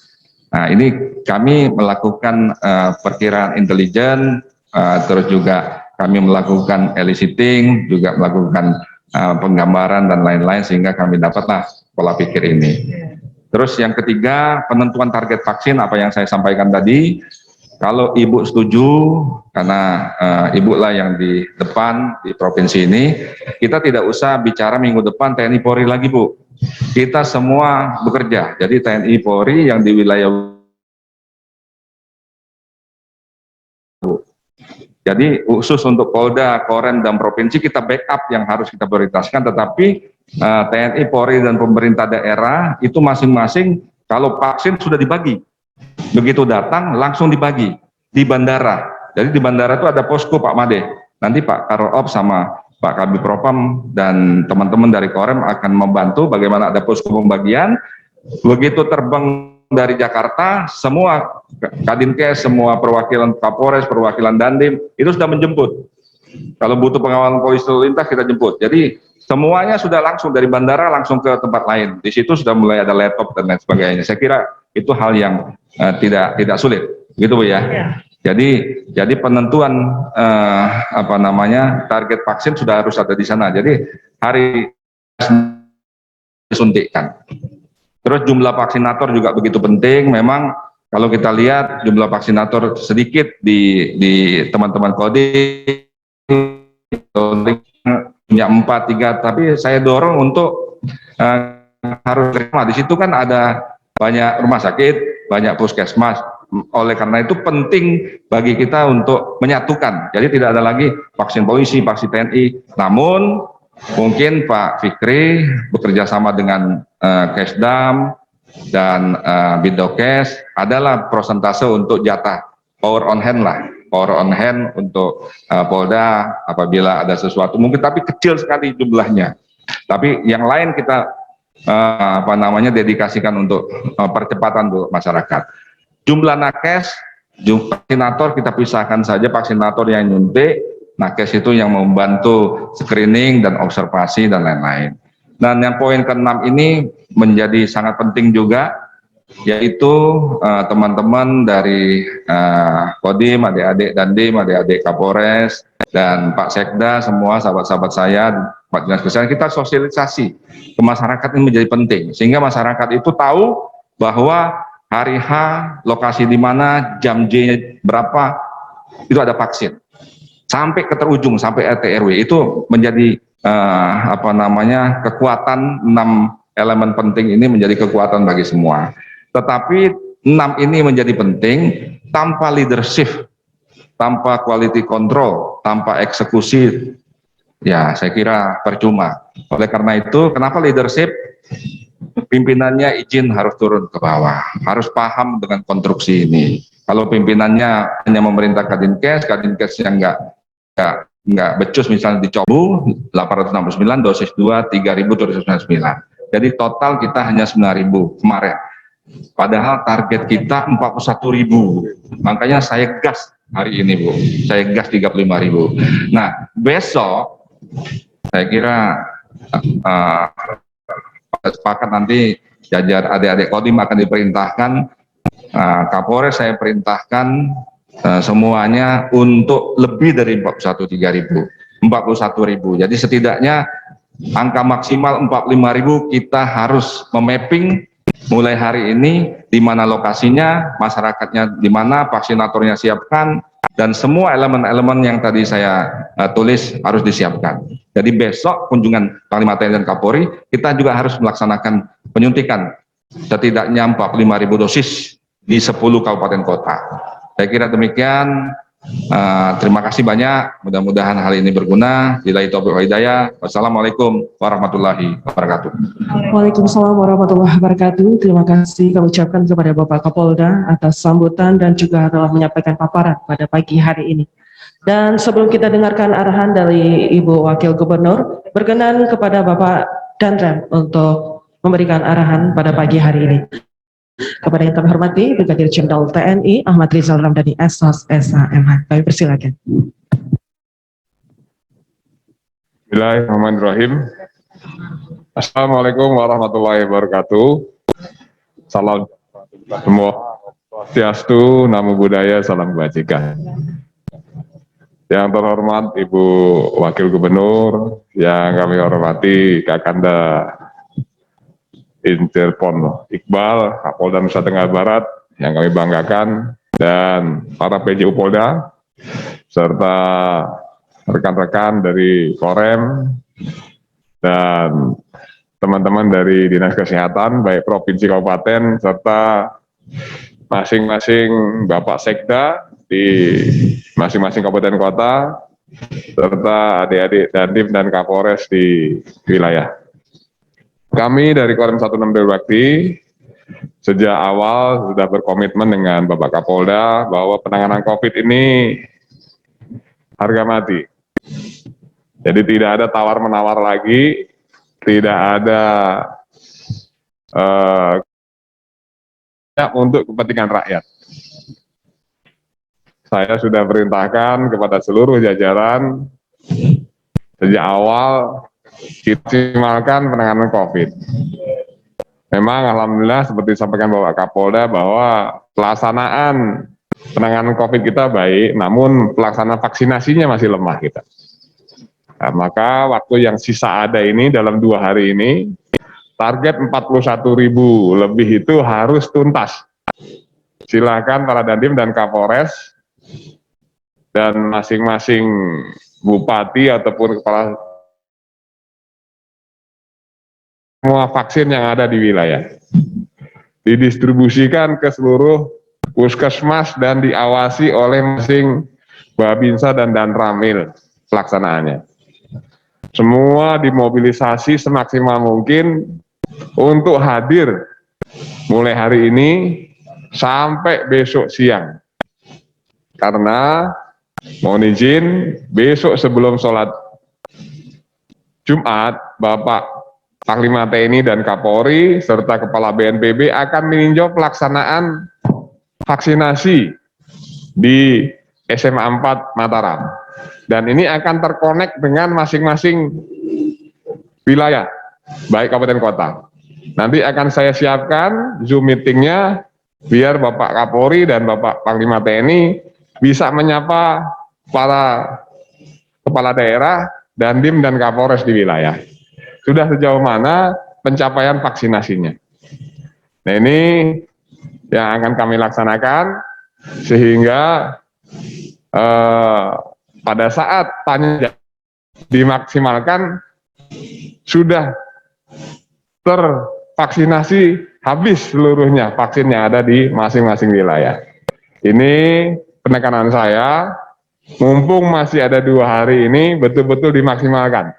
Nah ini kami melakukan perkiraan intelijen, terus juga kami melakukan eliciting, juga melakukan penggambaran dan lain-lain sehingga kami dapatlah pola pikir ini. Terus yang ketiga, penentuan target vaksin apa yang saya sampaikan tadi. Kalau Ibu setuju, karena Ibu lah yang di depan di provinsi ini, kita tidak usah bicara minggu depan TNI Polri lagi Bu. Kita semua bekerja, jadi TNI Polri yang di wilayah Jadi khusus untuk Polda, Korem, dan Provinsi kita backup yang harus kita prioritaskan, tetapi TNI, Polri, dan pemerintah daerah itu masing-masing kalau vaksin sudah dibagi. Begitu datang langsung dibagi di bandara. Jadi di bandara itu ada posko Pak Made. Nanti Pak Karop sama Pak Kabid Propam dan teman-teman dari Korem akan membantu bagaimana ada posko pembagian. Begitu terbang dari Jakarta, semua Kadinkes, semua perwakilan Kapolres, perwakilan Dandim itu sudah menjemput. Kalau butuh pengawalan polisi lalu lintas kita jemput. Jadi semuanya sudah langsung dari bandara langsung ke tempat lain. Di situ sudah mulai ada laptop dan lain sebagainya. Saya kira itu hal yang tidak sulit, gitu Bu ya. Jadi penentuan target vaksin sudah harus ada di sana. Jadi hari disuntikkan. Terus jumlah vaksinator juga begitu penting. Memang kalau kita lihat jumlah vaksinator sedikit di teman-teman Kodim punya 4, 3, tapi saya dorong untuk harus terima. Di situ kan ada banyak rumah sakit, banyak puskesmas. Oleh karena itu penting bagi kita untuk menyatukan. Jadi tidak ada lagi vaksin polisi, vaksin TNI. Namun mungkin Pak Fikri bekerja sama dengan Kesdam dan Bidokes adalah prosentase untuk jatah power on hand lah, power on hand untuk Polda apabila ada sesuatu mungkin, tapi kecil sekali jumlahnya. Tapi yang lain kita dedikasikan untuk percepatan untuk masyarakat. Jumlah nakes, jumlah vaksinator kita pisahkan saja, vaksinator yang nyuntik, nakes itu yang membantu screening dan observasi dan lain-lain. Dan yang poin ke-6 ini menjadi sangat penting juga, yaitu teman-teman dari Kodim, adik-adik Dandim, adik-adik Kapolres, dan Pak Sekda, semua sahabat-sahabat saya, Pak Dinas Kesehatan, kita sosialisasi ke masyarakat ini menjadi penting, sehingga masyarakat itu tahu bahwa hari H, lokasi di mana, jam J berapa, itu ada vaksin. Sampai ke terujung, sampai RT RW, itu menjadi kekuatan 6 elemen penting ini menjadi kekuatan bagi semua. Tetapi 6 ini menjadi penting tanpa leadership, tanpa quality control, tanpa eksekusi, ya saya kira percuma. Oleh karena itu, kenapa leadership? Pimpinannya izin harus turun ke bawah, harus paham dengan konstruksi ini. Kalau pimpinannya hanya memerintah Kadinkes yang nggak becus, misalnya dicobu 869, dosis 2 3.299. Jadi total kita hanya 9.000 kemarin. Padahal target kita 41.000. Makanya saya gas hari ini Bu, saya gas 35.000. Nah besok saya kira sepakat nanti jajar adik-adik Kodim akan diperintahkan, Kapolres saya perintahkan semuanya untuk lebih dari 41.000. Jadi setidaknya angka maksimal 45.000 kita harus memapping mulai hari ini, di mana lokasinya, masyarakatnya di mana, vaksinatornya siapkan, dan semua elemen-elemen yang tadi saya tulis harus disiapkan. Jadi besok kunjungan Panglima TNI dan Kapolri, kita juga harus melaksanakan penyuntikan setidaknya 45.000 dosis di 10 kabupaten kota. Saya kira demikian. Terima kasih banyak. Mudah-mudahan hal ini berguna. Billahi taufiq wal hidayah. Wassalamualaikum warahmatullahi wabarakatuh. Waalaikumsalam warahmatullahi wabarakatuh. Terima kasih kami ucapkan kepada Bapak Kapolda atas sambutan dan juga telah menyampaikan paparan pada pagi hari ini. Dan sebelum kita dengarkan arahan dari Ibu Wakil Gubernur, berkenan kepada Bapak Danrem untuk memberikan arahan pada pagi hari ini. Kepada yang kami hormati, Brigadir Jenderal TNI Ahmad Rizal Ramdhani SOS SHMH. Kami persilakan. Bismillahirrahmanirrahim. Assalamualaikum warahmatullahi wabarakatuh. Salam semua. Swastiastu, Namo Buddhaya, salam kebajikan. Yang terhormat Ibu Wakil Gubernur, yang kami hormati Kakanda Interpon Iqbal, Kapolda Nusa Tenggara Barat, yang kami banggakan, dan para PJU Polda, serta rekan-rekan dari Korem, dan teman-teman dari Dinas Kesehatan, baik Provinsi Kabupaten, serta masing-masing Bapak Sekda di masing-masing kabupaten kota, serta adik-adik Dandim dan Kapolres di wilayah. Kami dari Korem 16 Bakti sejak awal sudah berkomitmen dengan Bapak Kapolda bahwa penanganan COVID ini harga mati. Jadi tidak ada tawar-menawar lagi, tidak ada untuk kepentingan rakyat. Saya sudah perintahkan kepada seluruh jajaran sejak awal maksimalkan penanganan COVID. Memang alhamdulillah seperti disampaikan Bapak Kapolda bahwa pelaksanaan penanganan COVID kita baik, namun pelaksanaan vaksinasinya masih lemah kita. Nah, maka waktu yang sisa ada ini dalam 2 hari ini, target 41.000 lebih itu harus tuntas. Silakan para Dandim dan Kapolres dan masing-masing bupati ataupun kepala semua vaksin yang ada di wilayah didistribusikan ke seluruh puskesmas dan diawasi oleh masing Babinsa dan Danramil pelaksanaannya. Semua dimobilisasi semaksimal mungkin untuk hadir mulai hari ini sampai besok siang. Karena mohon izin, besok sebelum sholat Jumat, Bapak Panglima TNI dan Kapolri serta Kepala BNPB akan meninjau pelaksanaan vaksinasi di SMA 4 Mataram. Dan ini akan terkonek dengan masing-masing wilayah, baik kabupaten kota. Nanti akan saya siapkan Zoom meetingnya biar Bapak Kapolri dan Bapak Panglima TNI bisa menyapa para kepala daerah, Dandim dan Kapolres di wilayah. Sudah sejauh mana pencapaian vaksinasinya. Nah, ini yang akan kami laksanakan sehingga pada saat tanya dimaksimalkan sudah tervaksinasi habis seluruhnya vaksin yang ada di masing-masing wilayah. Ini penekanan saya, mumpung masih ada 2 hari ini betul-betul dimaksimalkan.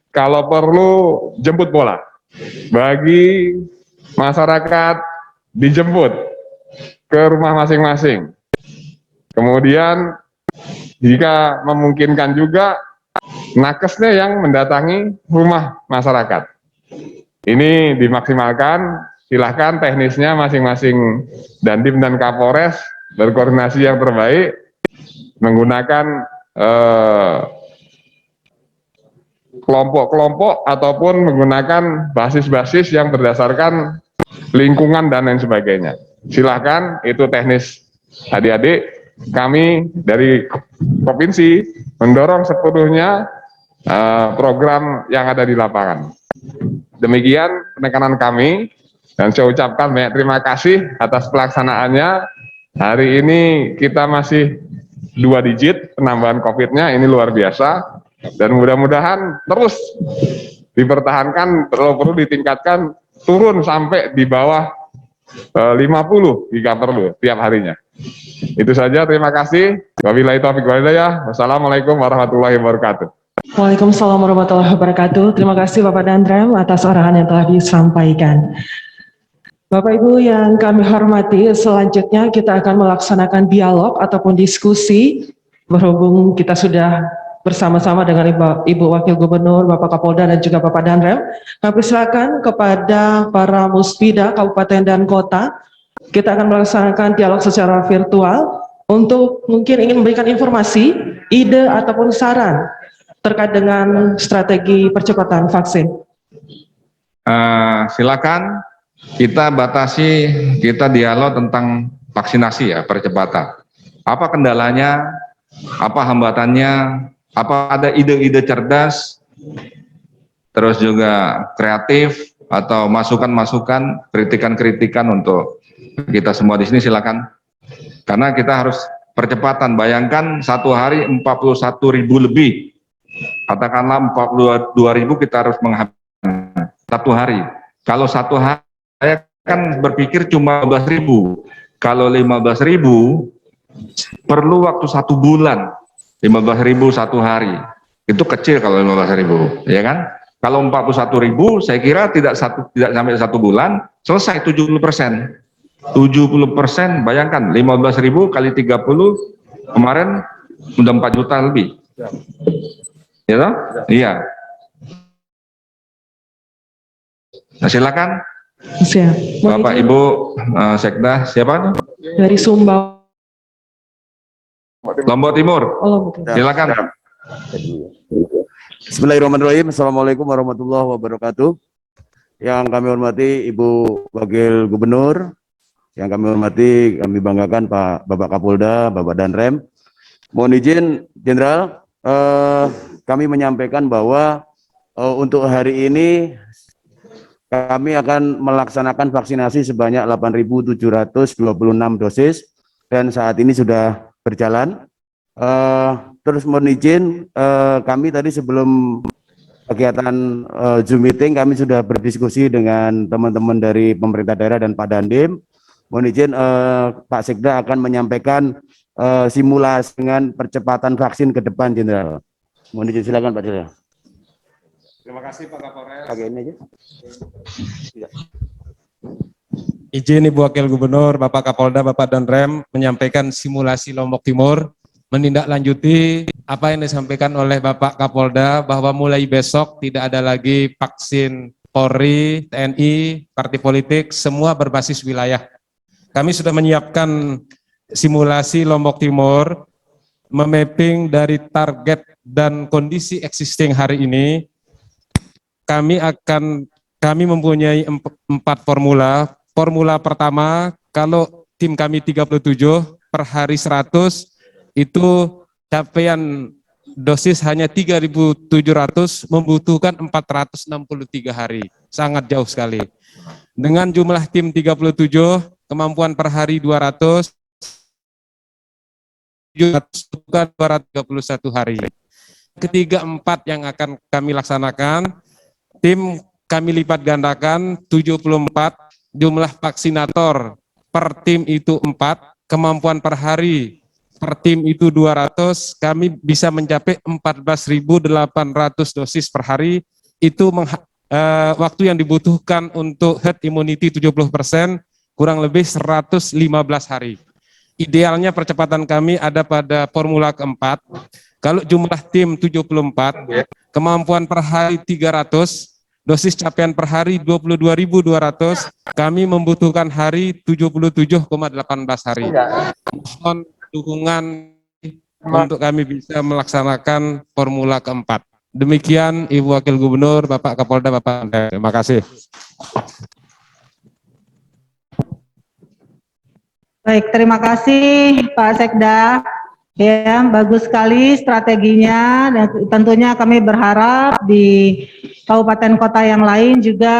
Kalau perlu jemput bola, bagi masyarakat dijemput ke rumah masing-masing. Kemudian jika memungkinkan juga nakesnya yang mendatangi rumah masyarakat. Ini dimaksimalkan, silahkan teknisnya masing-masing Dandim dan Kapolres berkoordinasi yang terbaik menggunakan kelompok-kelompok ataupun menggunakan basis-basis yang berdasarkan lingkungan dan lain sebagainya. Silahkan, itu teknis adik-adik. Kami dari provinsi mendorong sepenuhnya program yang ada di lapangan. Demikian penekanan kami, dan saya ucapkan banyak terima kasih atas pelaksanaannya. Hari ini kita masih 2 digit penambahan COVID-nya, ini luar biasa. Dan mudah-mudahan terus dipertahankan, perlu ditingkatkan turun sampai di bawah 50 gigaperlu tiap harinya. Itu saja, terima kasih. Wabillahi taufiq wal hidayah. Wassalamualaikum warahmatullahi wabarakatuh. Waalaikumsalam warahmatullahi wabarakatuh. Terima kasih Bapak Danrem atas arahan yang telah disampaikan. Bapak Ibu yang kami hormati, selanjutnya kita akan melaksanakan dialog ataupun diskusi. Berhubung kita sudah bersama-sama dengan Ibu Wakil Gubernur, Bapak Kapolda dan juga Bapak Danrem, kami persilakan kepada para muspida kabupaten dan kota. Kita akan melaksanakan dialog secara virtual untuk mungkin ingin memberikan informasi, ide ataupun saran terkait dengan strategi percepatan vaksin. Silakan kita batasi, kita dialog tentang vaksinasi ya, percepatan. Apa kendalanya, apa hambatannya, apa ada ide-ide cerdas, terus juga kreatif atau masukan-masukan, kritikan-kritikan untuk kita semua di sini, silakan. Karena kita harus percepatan. Bayangkan satu hari 41.000 lebih, katakanlah 42.000 kita harus menghabiskan satu hari. Kalau satu hari saya kan berpikir cuma 15.000. Kalau 15.000 perlu waktu 1 bulan. 15.000 satu hari. Itu kecil kalau 15.000, ya kan? Kalau 41.000 saya kira tidak sampai 1 bulan selesai 70%. 70%, bayangkan 15.000 kali 30 kemarin udah 4 juta lebih. Ya toh? Iya. Nah, silakan. Siap. Bapak Ibu Sekda, siapa? Dari Sumbawa. Lombok Timur. Oh, Silakan. Bismillahirrahmanirrahim. Assalamualaikum warahmatullahi wabarakatuh. Yang kami hormati Ibu Wakil Gubernur, yang kami hormati, kami banggakan Bapak Kapolda, Bapak Danrem. Mohon izin, Jenderal, kami menyampaikan bahwa untuk hari ini kami akan melaksanakan vaksinasi sebanyak 8.726 dosis dan saat ini sudah berjalan. Terus mohon izin, kami tadi sebelum kegiatan Zoom meeting kami sudah berdiskusi dengan teman-teman dari pemerintah daerah dan Pak Dandim. Mohon izin Pak Sekda akan menyampaikan simulasi dengan percepatan vaksin ke depan, Jenderal. Mohon izin, silakan Pak Jenderal. Terima kasih Pak Kapolres. Pakai ini aja. Izin Ibu Wakil Gubernur, Bapak Kapolda, Bapak Danrem menyampaikan simulasi Lombok Timur, menindaklanjuti apa yang disampaikan oleh Bapak Kapolda bahwa mulai besok tidak ada lagi vaksin Polri, TNI, partai politik, semua berbasis wilayah. Kami sudah menyiapkan simulasi Lombok Timur, memapping dari target dan kondisi existing hari ini. Kami mempunyai 4 formula. Formula pertama, kalau tim kami 37 per hari 100, itu capaian dosis hanya 3.700, membutuhkan 463 hari. Sangat jauh sekali. Dengan jumlah tim 37, kemampuan per hari 200, 231 hari. Ketiga 4 yang akan kami laksanakan, tim kami lipat gandakan 74, jumlah vaksinator per tim itu 4, kemampuan per hari per tim itu 200, kami bisa mencapai 14.800 dosis per hari. Itu waktu yang dibutuhkan untuk herd immunity 70%, kurang lebih 115 hari. Idealnya percepatan kami ada pada formula keempat. Kalau jumlah tim 74, kemampuan per hari 300, dosis capaian per hari 22.200, kami membutuhkan hari 77,18 hari. Mohon dukungan untuk kami bisa melaksanakan formula keempat. Demikian Ibu Wakil Gubernur, Bapak Kapolda, Bapak. Terima kasih. Baik, terima kasih Pak Sekda. Ya, bagus sekali strateginya dan tentunya kami berharap di kabupaten kota yang lain juga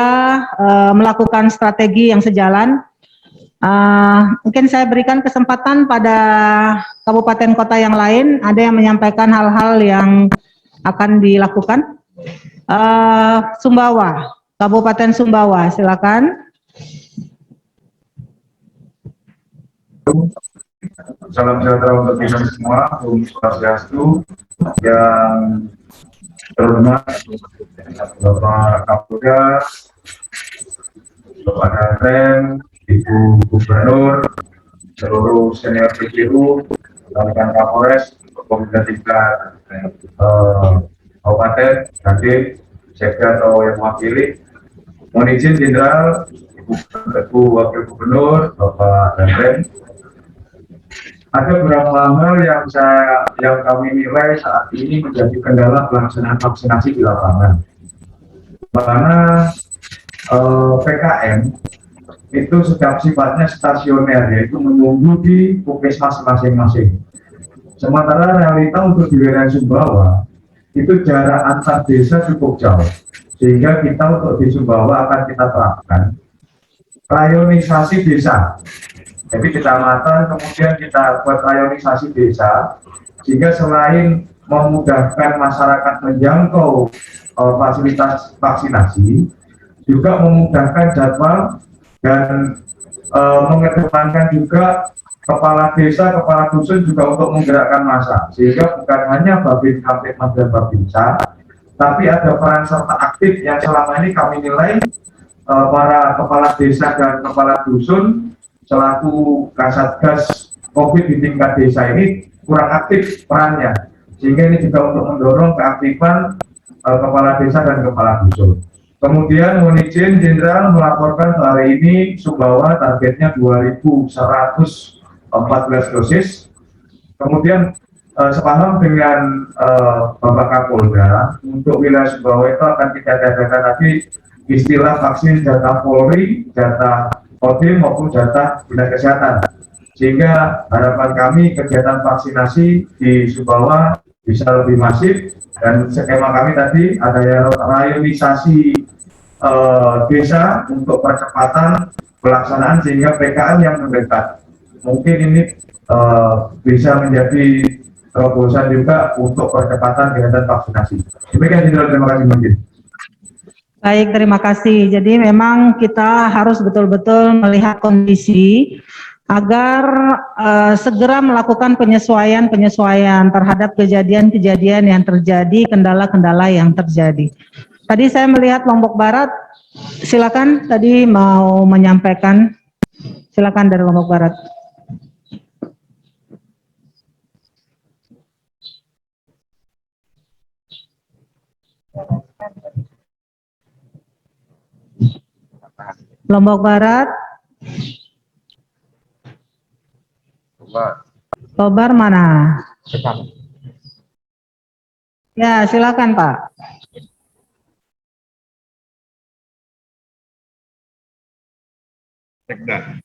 melakukan strategi yang sejalan. Mungkin saya berikan kesempatan pada kabupaten kota yang lain, ada yang menyampaikan hal-hal yang akan dilakukan. Sumbawa, Kabupaten Sumbawa. Silakan. Salam sejahtera untuk kita semua, Om Swastiastu, yang terhormat Bapak Kapolda, Bapak Danrem, Ibu Gubernur, seluruh senior PJU, rekan Kapolres, Pemerintah tingkat Kabupaten, Kadin, Sekda atau yang mewakili. Mohon izin Jenderal, Ibu Wakil Gubernur, Bapak Danrem. Ada beberapa hal yang kami nilai saat ini menjadi kendala pelaksanaan vaksinasi di lapangan. Karena PKM itu setiap sifatnya stasioner, yaitu menunggu di puskesmas masing-masing. Sementara realita untuk di wilayah Sumbawa itu jarak antar desa cukup jauh, sehingga kita untuk di Sumbawa akan kita terapkan rayonisasi desa. Jadi kecamatan kemudian kita buat rayonisasi desa, sehingga selain memudahkan masyarakat menjangkau fasilitas vaksinasi, juga memudahkan jadwal dan mengedepankan juga kepala desa, kepala dusun juga untuk menggerakkan massa, sehingga bukan hanya Babin Kamtipmas dan Babinsa, tapi ada peran serta aktif yang selama ini kami nilai para kepala desa dan kepala dusun selaku Kasatgas COVID di tingkat desa ini kurang aktif perannya, sehingga ini juga untuk mendorong keaktifan kepala desa dan kepala dusun. Kemudian mohon izin Jenderal melaporkan hari ini Sumbawa targetnya 2.114 dosis. Kemudian sepaham dengan Bapak Kapolda, untuk wilayah Sumbawa itu akan kita adakan lagi istilah vaksin jatah Polri, jatah Kodim maupun jatah Dinas Kesehatan, sehingga harapan kami kegiatan vaksinasi di Sumbawa bisa lebih masif, dan skema kami tadi ada rayonisasi desa untuk percepatan pelaksanaan sehingga PKM yang terdekat. Mungkin ini bisa menjadi terobosan juga untuk percepatan kegiatan vaksinasi. Demikian, Jenderal, terima kasih mungkin. Baik, terima kasih. Jadi memang kita harus betul-betul melihat kondisi agar segera melakukan penyesuaian terhadap kejadian-kejadian yang terjadi, kendala-kendala yang terjadi. Tadi saya melihat Lombok Barat, silakan tadi mau menyampaikan, silakan dari Lombok Barat. Lombok Barat. Tobar mana? Ya, silakan Pak. Sekda.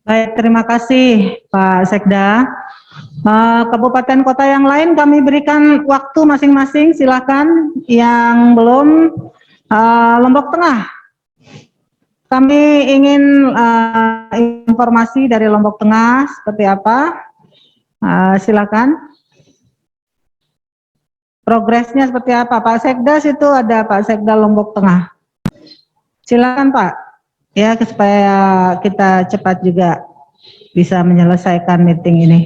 Baik, terima kasih Pak Sekda. Kabupaten kota yang lain kami berikan waktu masing-masing, silakan. Yang belum, Lombok Tengah. Kami ingin informasi dari Lombok Tengah seperti apa. Silakan. Progresnya seperti apa? Pak Sekda situ ada Pak Sekda Lombok Tengah. Silakan Pak. Ya, supaya kita cepat juga bisa menyelesaikan meeting ini.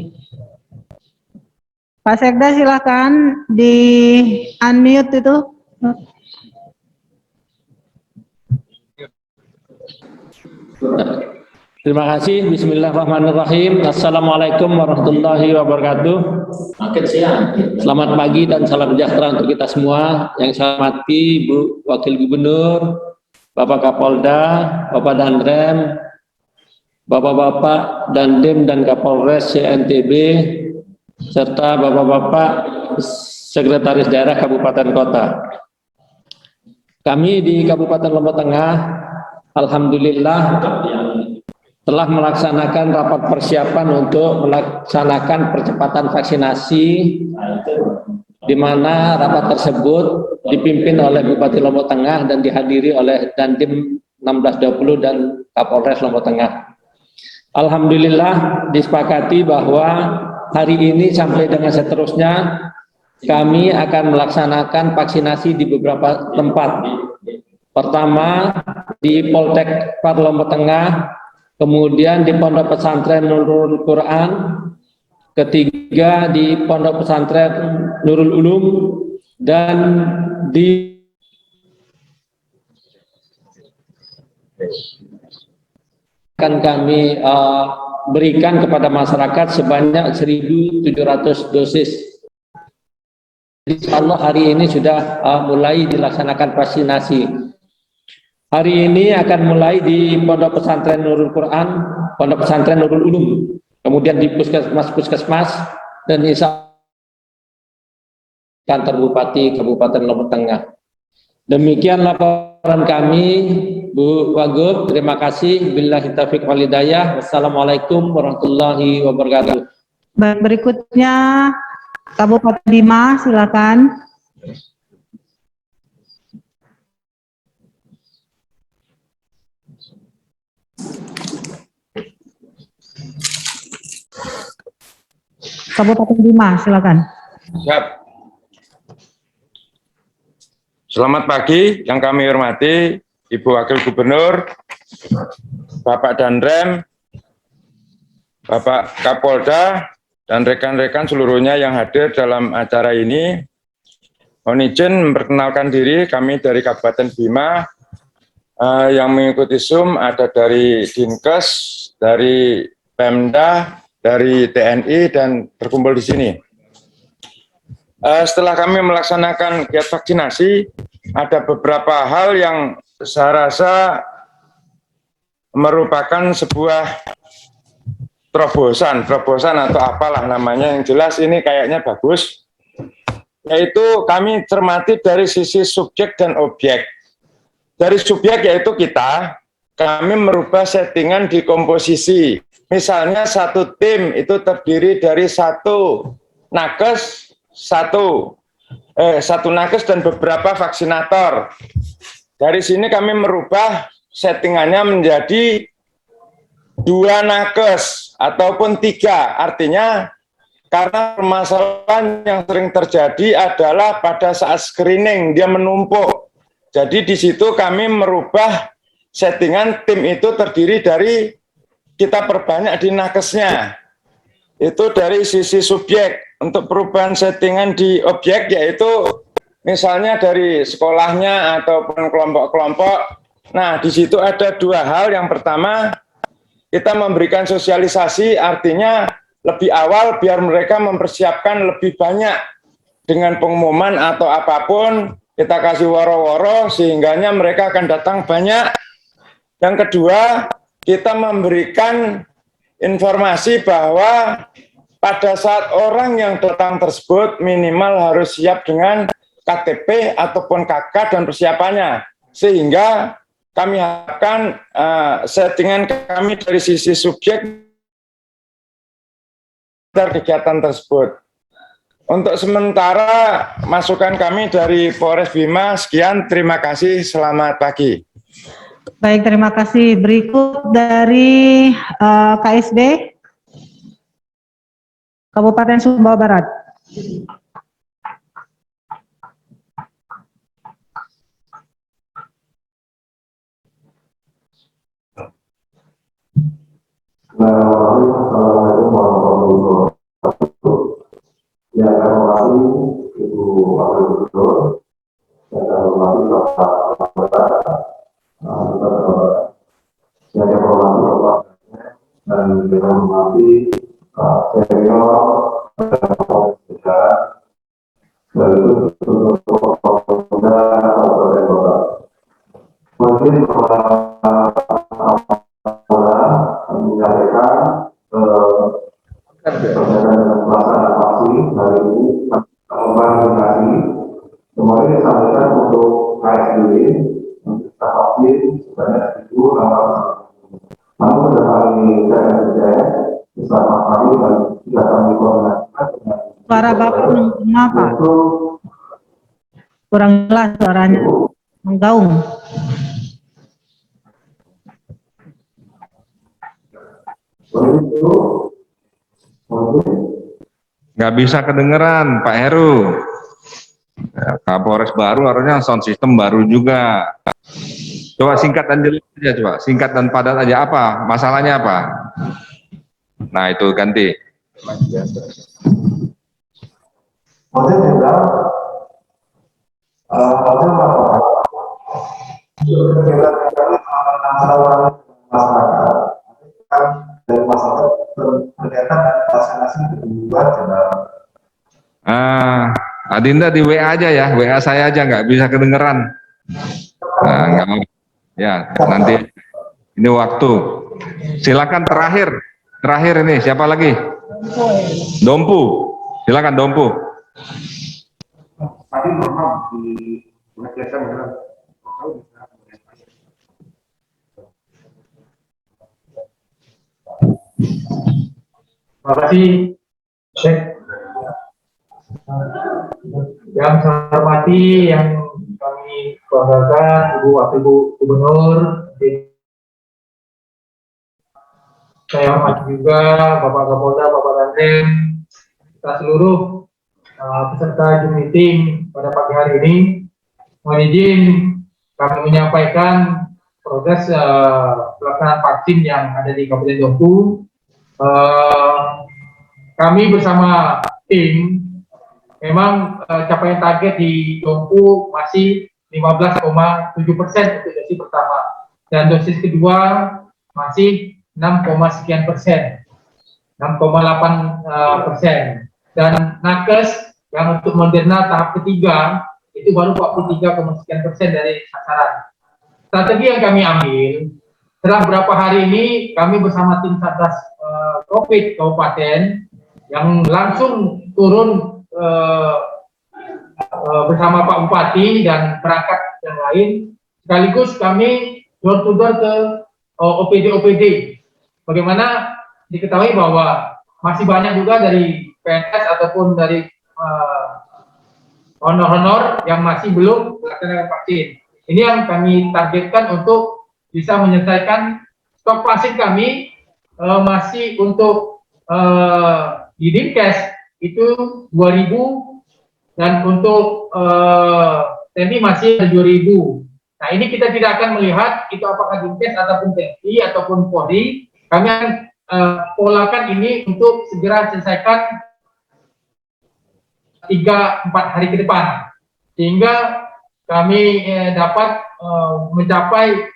Pak Sekda silakan di unmute itu. Terima kasih. Bismillahirrahmanirrahim. Assalamualaikum warahmatullahi wabarakatuh. Selamat pagi dan salam sejahtera untuk kita semua. Yang saya hormati Bu Wakil Gubernur, Bapak Kapolda, Bapak Danrem, Bapak-bapak Dandim dan Kapolres CNTB, serta Bapak-bapak Sekretaris Daerah Kabupaten Kota. Kami di Kabupaten Lombok Tengah, alhamdulillah telah melaksanakan rapat persiapan untuk melaksanakan percepatan vaksinasi, di mana rapat tersebut dipimpin oleh Bupati Lombok Tengah dan dihadiri oleh Dandim 1620 dan Kapolres Lombok Tengah. Alhamdulillah disepakati bahwa hari ini sampai dengan seterusnya kami akan melaksanakan vaksinasi di beberapa tempat. Pertama di Poltek Par Lombok Tengah, kemudian di Pondok Pesantren Nurul Quran, ketiga di Pondok Pesantren Nurul Ulum, dan di akan kami berikan kepada masyarakat sebanyak 1.700 dosis. Insya Allah hari ini sudah mulai dilaksanakan vaksinasi. Hari ini akan mulai di Pondok Pesantren Nurul Quran, Pondok Pesantren Nurul Ulum, kemudian di puskesmas, dan insya kantor Bupati Kabupaten Lombok Tengah. Demikian laporan kami, Bu Wagub. Terima kasih. Billahi taufiq wal hidayah. Wassalamualaikum warahmatullahi wabarakatuh. Baik, berikutnya Kabupaten Bima, silakan. Kabupaten Bima, silakan. Siap. Selamat pagi, yang kami hormati Ibu Wakil Gubernur, Bapak Danrem, Bapak Kapolda, dan rekan-rekan seluruhnya yang hadir dalam acara ini. Mohon izin memperkenalkan diri, kami dari Kabupaten Bima, yang mengikuti Zoom ada dari Dinkes, dari Pemda, dari TNI, dan terkumpul di sini. Setelah kami melaksanakan giat vaksinasi, ada beberapa hal yang saya rasa merupakan sebuah terobosan atau apalah namanya, yang jelas ini kayaknya bagus, yaitu kami cermati dari sisi subjek dan objek. Dari subjek yaitu kita, kami merubah settingan di komposisi. Misalnya satu tim itu terdiri dari satu nakes dan beberapa vaksinator. Dari sini kami merubah settingannya menjadi 2 nakes ataupun 3. Artinya karena permasalahan yang sering terjadi adalah pada saat screening dia menumpuk. Jadi di situ kami merubah settingan tim itu terdiri dari kita perbanyak di nakesnya. Itu dari sisi subjek. Untuk perubahan settingan di objek yaitu misalnya dari sekolahnya ataupun kelompok-kelompok. Nah, di situ ada 2 hal. Yang pertama, kita memberikan sosialisasi, artinya lebih awal biar mereka mempersiapkan lebih banyak dengan pengumuman atau apapun, kita kasih woro-woro sehingganya mereka akan datang banyak. Yang kedua, kita memberikan informasi bahwa pada saat orang yang datang tersebut minimal harus siap dengan KTP ataupun KK dan persiapannya. Sehingga kami harapkan settingan kami dari sisi subjek kegiatan tersebut. Untuk sementara masukan kami dari Polres Bima sekian, terima kasih, selamat pagi. Baik, terima kasih. Berikut dari KSB Kabupaten Sumbawa Barat. Assalamualaikum warahmatullahi wabarakatuh. Yang kami hormati Ibu Wakil Gubernur, yang kami hormati Bapak Kapolda, yang kami hormati Bapak dan yang kami hormati Pak Senior dan sejarah dari Kapolda Kabupaten Kota. Mungkin menyampaikan berkaitan dengan pelaksanaan vaksin hari ini komunikasi kemarin disampaikan untuk KSB untuk vaksin sebanyak 1.600. Namun pada hari ini saya bersama kami dan sudah kami koordinasikan dengan Suara Bapak kenapa? Kurang jelas suaranya, menggaung. Nggak bisa kedengeran, Pak Heru. Ya, Kapolres baru harusnya sound system baru juga. Coba singkat dan jelas aja, coba singkat dan padat aja. Apa masalahnya apa? Nah itu ganti. dari masyarakat berkaitan dengan vaksinasi kedua dalam Adinda di WA aja ya, WA saya aja nggak bisa kedengeran. Nah, nggak mau. Ya, nanti ini waktu. Silakan terakhir ini siapa lagi? Dompu, silakan Dompu. tadi normal di pengajaran ya. Terima kasih, Cek. Yang saya hormati, yang kami banggakan, Ibu Wakil Gubernur. Saya hormati juga Bapak Kapolda, Bapak Danrem, kita seluruh peserta Zoom meeting pada pagi hari ini. Mohon izin kami menyampaikan progres pelaksanaan vaksin yang ada di Kabupaten Dompu. Kami bersama tim memang capaian target di Dompu masih 15,7% untuk dosis pertama dan dosis kedua masih 6,sekian%, 6,8%, dan nakes yang untuk Moderna tahap ketiga itu baru 43,sekian% dari sasaran. Strategi yang kami ambil setelah beberapa hari ini kami bersama tim Satgas COVID Kabupaten yang langsung turun bersama Pak Bupati dan perangkat yang lain, sekaligus kami door to door ke OPD. Bagaimana diketahui bahwa masih banyak juga dari PNS ataupun dari honor-honor yang masih belum melaksanakan vaksin. Ini yang kami targetkan untuk bisa menyelesaikan stok vaksin kami masih untuk di Dinkes itu 2.000 dan untuk TNI masih 2.000. Nah ini kita tidak akan melihat itu apakah Dinkes ataupun TNI ataupun Polri. Kami akan polakan ini untuk segera selesaikan 3-4 hari ke depan, sehingga kami dapat mencapai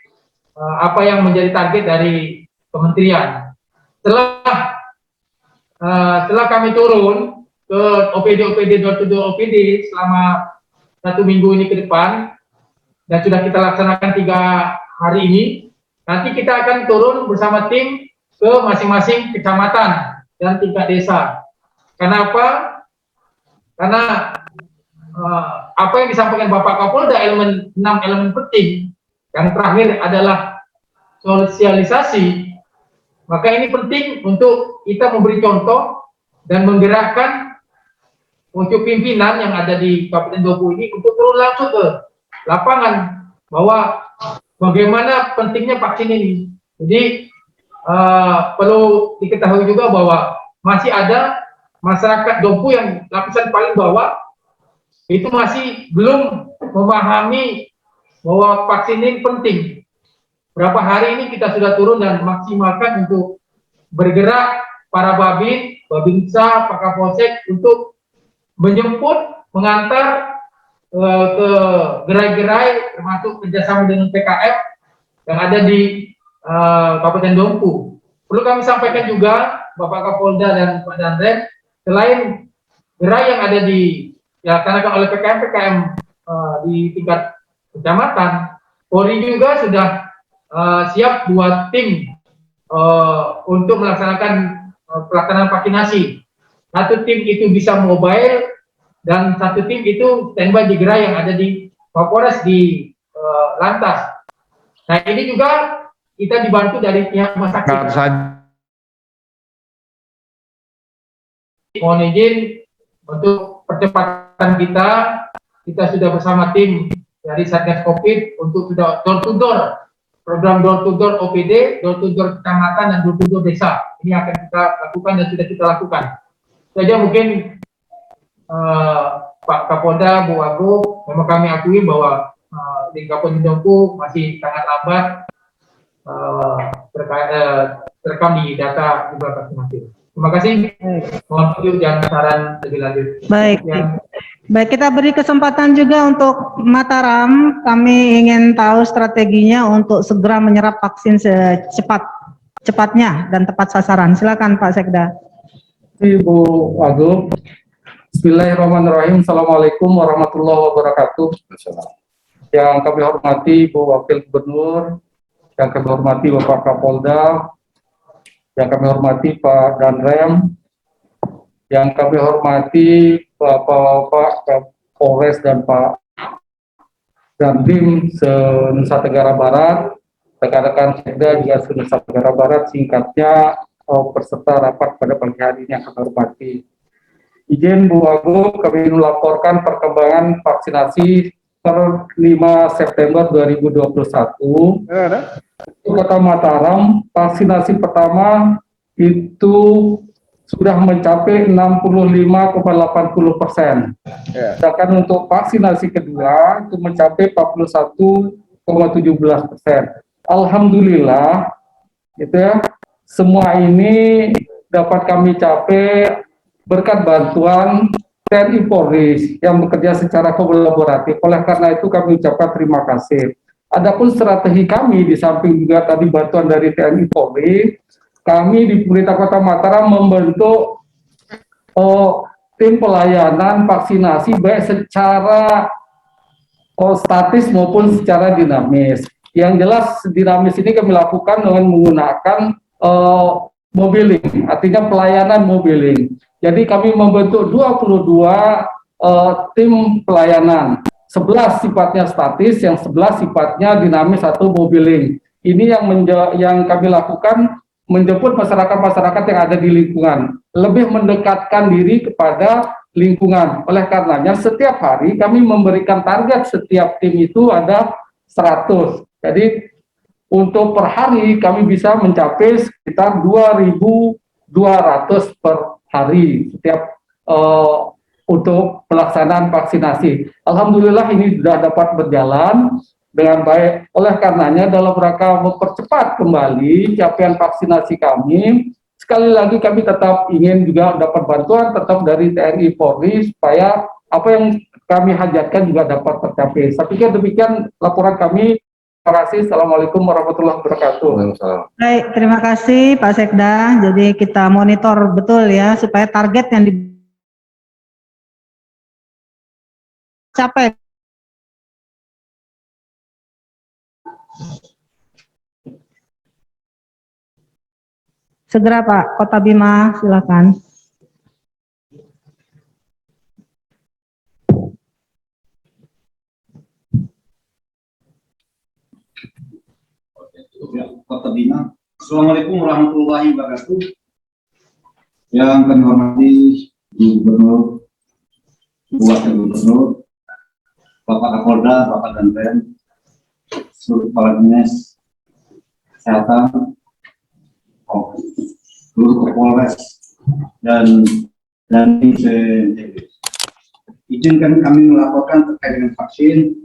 apa yang menjadi target dari kementerian. Setelah kami turun ke OPD door to door OPD selama 1 minggu ini ke depan, dan sudah kita laksanakan 3 hari ini, nanti kita akan turun bersama tim ke masing-masing kecamatan dan tingkat desa. Kenapa? Karena apa yang disampaikan Bapak Kapolda, 6 elemen penting Yang terakhir adalah sosialisasi. Maka ini penting untuk kita memberi contoh dan menggerakkan untuk pimpinan yang ada di Kabupaten Dompu ini untuk turun langsung ke lapangan bahwa bagaimana pentingnya vaksin ini. Jadi perlu diketahui juga bahwa masih ada masyarakat Dompu yang lapisan paling bawah itu masih belum memahami bahwa vaksin ini penting. Berapa hari ini kita sudah turun dan maksimalkan untuk bergerak para Babinsa, Pak Kapolsek untuk menjemput, mengantar ke gerai-gerai termasuk kerjasama dengan PKF yang ada di Kabupaten Dompu. Perlu kami sampaikan juga Bapak Kapolda dan Pak Danrem, selain gerai yang ada dilaksanakan oleh PKM di tingkat kecamatan, Polri juga sudah siap buat tim untuk melaksanakan pelaksanaan vaksinasi. Satu tim itu bisa mobile dan satu tim itu standby di gerai yang ada di Mapolres di Lantas. Nah ini juga kita dibantu dari pihak rumah sakit. Mohon izin untuk percepatan kita sudah bersama tim dari Satgas Covid untuk sudah door to door, program door to door OPD, door to door kecamatan dan door to door desa. Ini akan kita lakukan dan sudah kita lakukan. Saja mungkin Pak Kapolda, Bu Wagub, memang kami akui bahwa di Kabupaten Dompu masih sangat lambat terekam di data jumlah vaksinasi. Terima kasih. Mohon maaf dan saran lebih lanjut. Baik. Baik, kita beri kesempatan juga untuk Mataram. Kami ingin tahu strateginya untuk segera menyerap vaksin secepatnya dan tepat sasaran. Silakan Pak Sekda. Ibu Wagub. Bismillahirrahmanirrahim. Assalamualaikum warahmatullahi wabarakatuh. Yang kami hormati Ibu Wakil Gubernur, yang kami hormati Bapak Kapolda, yang kami hormati Pak Danrem, yang kami hormati Bapak Kapolres dan Pak Dandim se-Nusa Tenggara Barat, rekan-rekan Sekda juga se-Nusa Tenggara Barat, singkatnya peserta rapat pada pagi hari ini yang kami hormati. Izin Bu Wagub, kami melaporkan perkembangan vaksinasi per 5 September 2021. Di Kota Mataram, vaksinasi pertama itu sudah mencapai 65,80%. Sedangkan untuk vaksinasi kedua itu mencapai 41,17%. Alhamdulillah, gitu ya, semua ini dapat kami capai berkat bantuan TNI Polri yang bekerja secara kolaboratif. Oleh karena itu kami ucapkan terima kasih. Adapun strategi kami di samping juga tadi bantuan dari TNI Polri, kami di pemerintah Kota Mataram membentuk tim pelayanan vaksinasi baik secara statis maupun secara dinamis. Yang jelas dinamis ini kami lakukan dengan menggunakan mobiling, artinya pelayanan mobiling. Jadi kami membentuk 22 tim pelayanan, 11 sifatnya statis, yang 11 sifatnya dinamis atau mobiling. Ini yang kami lakukan menjemput masyarakat-masyarakat yang ada di lingkungan, lebih mendekatkan diri kepada lingkungan. Oleh karenanya setiap hari kami memberikan target setiap tim itu ada 100. Jadi untuk per hari kami bisa mencapai sekitar 2.200 per hari setiap untuk pelaksanaan vaksinasi. Alhamdulillah ini sudah dapat berjalan dengan baik. Oleh karenanya dalam rangka mempercepat kembali capaian vaksinasi kami, sekali lagi kami tetap ingin juga dapat bantuan tetap dari TNI Polri supaya apa yang kami hajatkan juga dapat tercapai. Saya pikir demikian laporan kami. Terima kasih. Assalamualaikum warahmatullahi wabarakatuh. Baik, terima kasih Pak Sekda. Jadi kita monitor betul ya supaya target yang dicapai. Segera Pak, Kota Bima, silakan. muqaddimah. Assalamualaikum warahmatullahi wabarakatuh. Yang kami hormati Ibu Gubernur, Ibu Wakil Gubernur, Bapak Kapolda, Bapak Danrem, seluruh kepala dinas kesehatan, seluruh Kapolres dan izinkan kami melaporkan terkait dengan vaksin.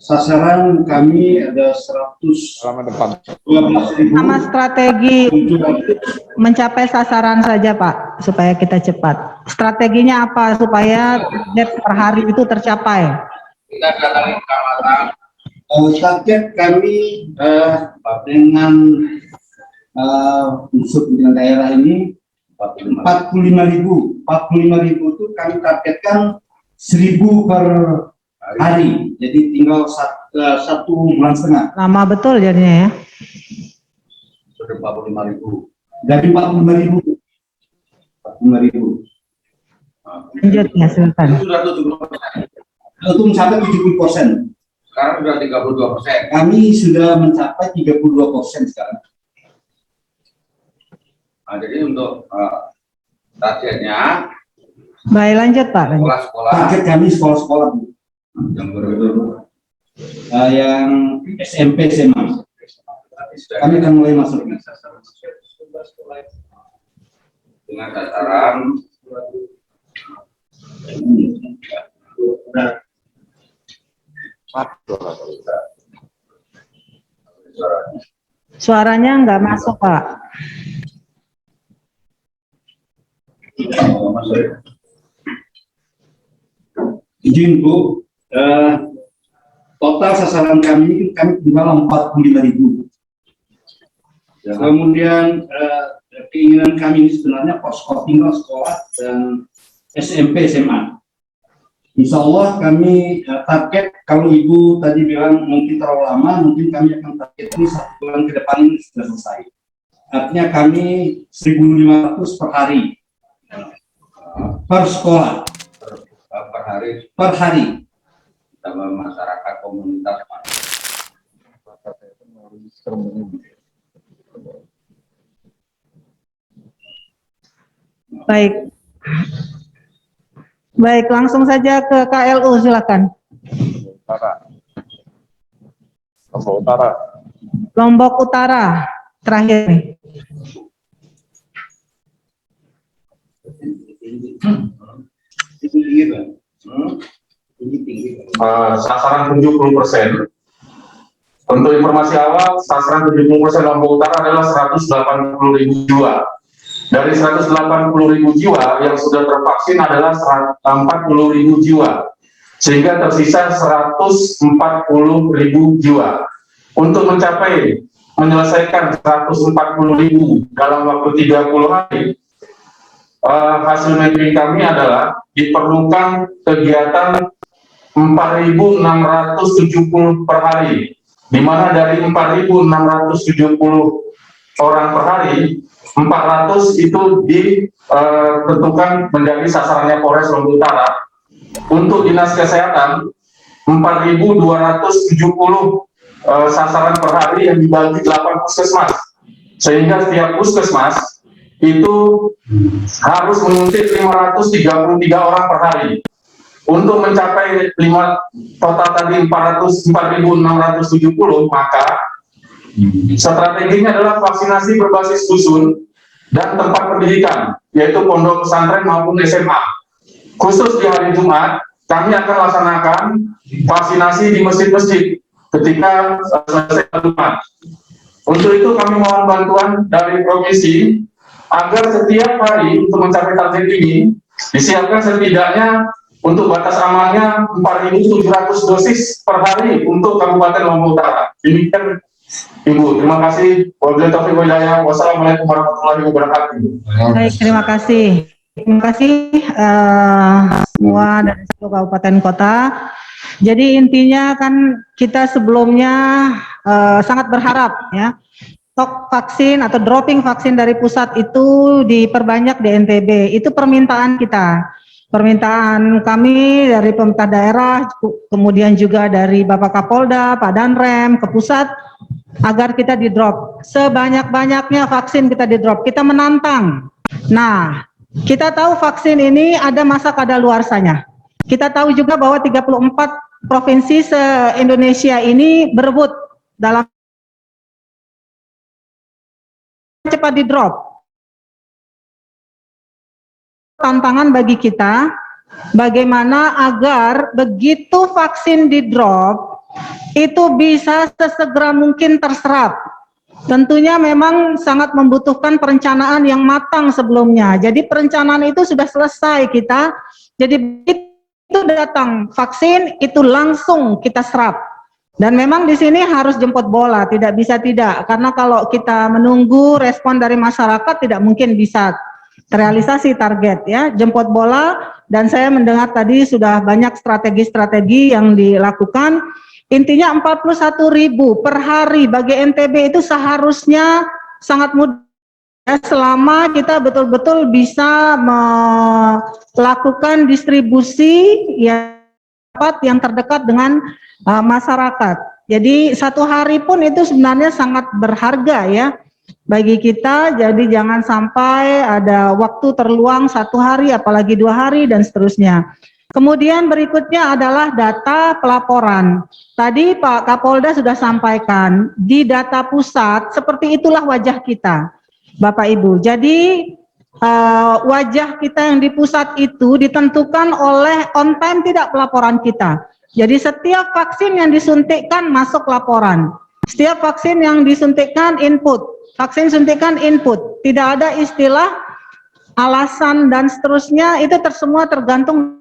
Sasaran kami ada 112.000. Sama strategi mencapai sasaran saja Pak, supaya kita cepat. Strateginya apa supaya target per hari itu tercapai? Kita datangi kecamatan. Target kami dengan unsur pimpinan daerah ini 45.000. 45.000 itu kami targetkan 1.000 per hari, jadi tinggal 1,5 bulan. Lama betul jadinya ya. Sudah 45.000. Dari 45.000. 45.000. Lanjut ya, silakan. Sudah 70%. Untuk mencapai 70%. Sekarang sudah 32%. Kami sudah mencapai 32% sekarang. Nah, jadi untuk targetnya. Baik, lanjut Pak. Sekolah-sekolah. Target kami sekolah-sekolah yang berbeda, yang SMP, SMA. Kami akan mulai masuk dengan sasaran Suaranya nggak masuk Pak. Izin Bu, total sasaran kami minimal 45.000. Ya. Kemudian keinginan kami ini sebenarnya posko tinggal sekolah dan SMP SMA. Insya Allah kami target, kalau Ibu tadi bilang mungkin terlalu lama, mungkin kami akan target ini 1 bulan ke depan ini sudah selesai. Artinya kami 1.500 per hari per sekolah. Per hari sama masyarakat komunitas. Baik, langsung saja ke KLU, silakan. Lombok Utara terakhir nih. Sasaran 70%. Untuk informasi awal, sasaran 70% Lombok Utara adalah 180.000 jiwa. Dari 180.000 jiwa yang sudah tervaksin adalah 40.000 jiwa, sehingga tersisa 140.000 jiwa. Untuk menyelesaikan 140.000 dalam waktu 30 hari, hasil mapping kami adalah diperlukan kegiatan 4.670 per hari, di mana dari 4.670 orang per hari, 400 itu ditentukan menjadi sasarannya Polres Lombok Utara. Untuk dinas kesehatan 4.270 sasaran per hari yang dibagi 8 puskesmas, sehingga setiap puskesmas itu harus menguntit 533 orang per hari. Untuk mencapai total tadi 4.670, maka strateginya adalah vaksinasi berbasis dusun dan tempat pendidikan, yaitu pondok pesantren maupun SMA. Khusus di hari Jumat, kami akan laksanakan vaksinasi di masjid-masjid ketika selesai Jumat. Untuk itu kami mohon bantuan dari provinsi agar setiap hari untuk mencapai target ini disiapkan setidaknya untuk batas amannya 4.700 dosis per hari untuk Kabupaten Lombok Utara. Demikian Ibu, terima kasih. Wabillahi taufiq wal hidayah. Wassalamualaikum warahmatullahi wabarakatuh. Baik, terima kasih. Terima kasih semua dari seluruh kabupaten kota. Jadi intinya kan kita sebelumnya sangat berharap ya, stok vaksin atau dropping vaksin dari pusat itu diperbanyak di NTB. Itu permintaan kita. Permintaan kami dari pemerintah daerah, kemudian juga dari Bapak Kapolda, Pak Danrem, ke pusat, agar kita di drop. Sebanyak-banyaknya vaksin kita di drop. Kita menantang. Nah, kita tahu vaksin ini ada masa kadaluarsanya. Kita tahu juga bahwa 34 provinsi se-Indonesia ini berebut dalam cepat di drop. Tantangan bagi kita, bagaimana agar begitu vaksin di drop, itu bisa sesegera mungkin terserap. Tentunya memang sangat membutuhkan perencanaan yang matang sebelumnya. Jadi perencanaan itu sudah selesai kita. Jadi begitu datang vaksin, itu langsung kita serap. Dan memang di sini harus jemput bola, tidak bisa tidak. Karena kalau kita menunggu respon dari masyarakat, tidak mungkin bisa terrealisasi target ya. Jemput bola, dan saya mendengar tadi sudah banyak strategi-strategi yang dilakukan. Intinya 41.000 per hari bagi NTB itu seharusnya sangat mudah ya, selama kita betul-betul bisa melakukan distribusi yang terdekat dengan masyarakat. Jadi satu hari pun itu sebenarnya sangat berharga ya bagi kita. Jadi jangan sampai ada waktu terluang satu hari, apalagi 2 hari dan seterusnya. Kemudian berikutnya adalah data pelaporan. Tadi Pak Kapolda sudah sampaikan, di data pusat seperti itulah wajah kita, Bapak Ibu. Jadi wajah kita yang di pusat itu ditentukan oleh on time tidak pelaporan kita. Jadi setiap vaksin yang disuntikkan masuk laporan. Setiap vaksin yang disuntikkan input. Vaksin suntikan input. Tidak ada istilah alasan dan seterusnya, itu semua tergantung.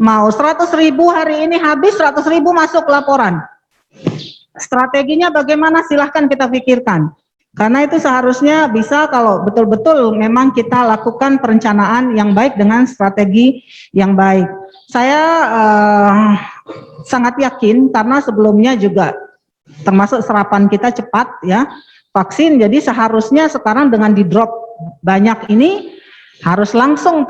Mau 100.000 hari ini habis, 100.000 masuk laporan. Strateginya bagaimana, silahkan kita pikirkan. Karena itu seharusnya bisa kalau betul-betul memang kita lakukan perencanaan yang baik dengan strategi yang baik. Saya sangat yakin karena sebelumnya juga termasuk serapan kita cepat ya vaksin. Jadi seharusnya sekarang dengan di drop banyak ini harus langsung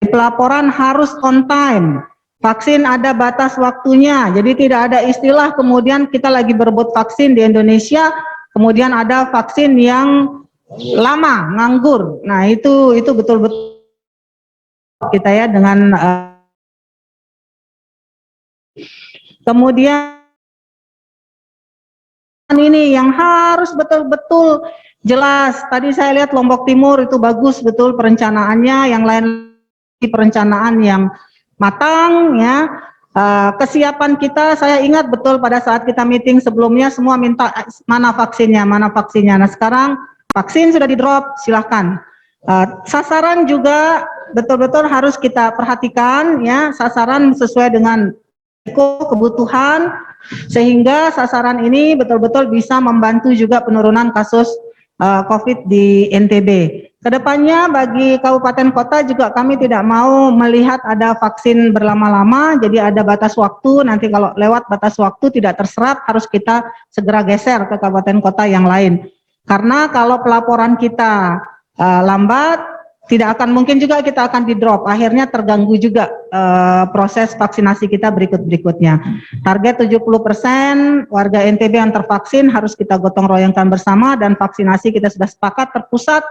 pelaporan harus on time. Vaksin ada batas waktunya, jadi tidak ada istilah kemudian kita lagi berebut vaksin di Indonesia, kemudian ada vaksin yang lama, nganggur. Nah itu betul-betul kita ya dengan kemudian ini yang harus betul-betul jelas. Tadi saya lihat Lombok Timur itu bagus betul perencanaannya, yang lain perencanaan yang matang ya. Kesiapan kita, saya ingat betul pada saat kita meeting sebelumnya semua minta mana vaksinnya. Nah sekarang vaksin sudah di drop, silahkan. Sasaran juga betul-betul harus kita perhatikan ya, sasaran sesuai dengan kebutuhan sehingga sasaran ini betul-betul bisa membantu juga penurunan kasus COVID di NTB. Kedepannya bagi kabupaten kota juga kami tidak mau melihat ada vaksin berlama-lama, jadi ada batas waktu, nanti kalau lewat batas waktu tidak terserap harus kita segera geser ke kabupaten kota yang lain. Karena kalau pelaporan kita lambat, tidak akan mungkin juga kita akan di drop, akhirnya terganggu juga proses vaksinasi kita berikutnya. Target 70% warga NTB yang tervaksin harus kita gotong royongkan bersama, dan vaksinasi kita sudah sepakat terpusat,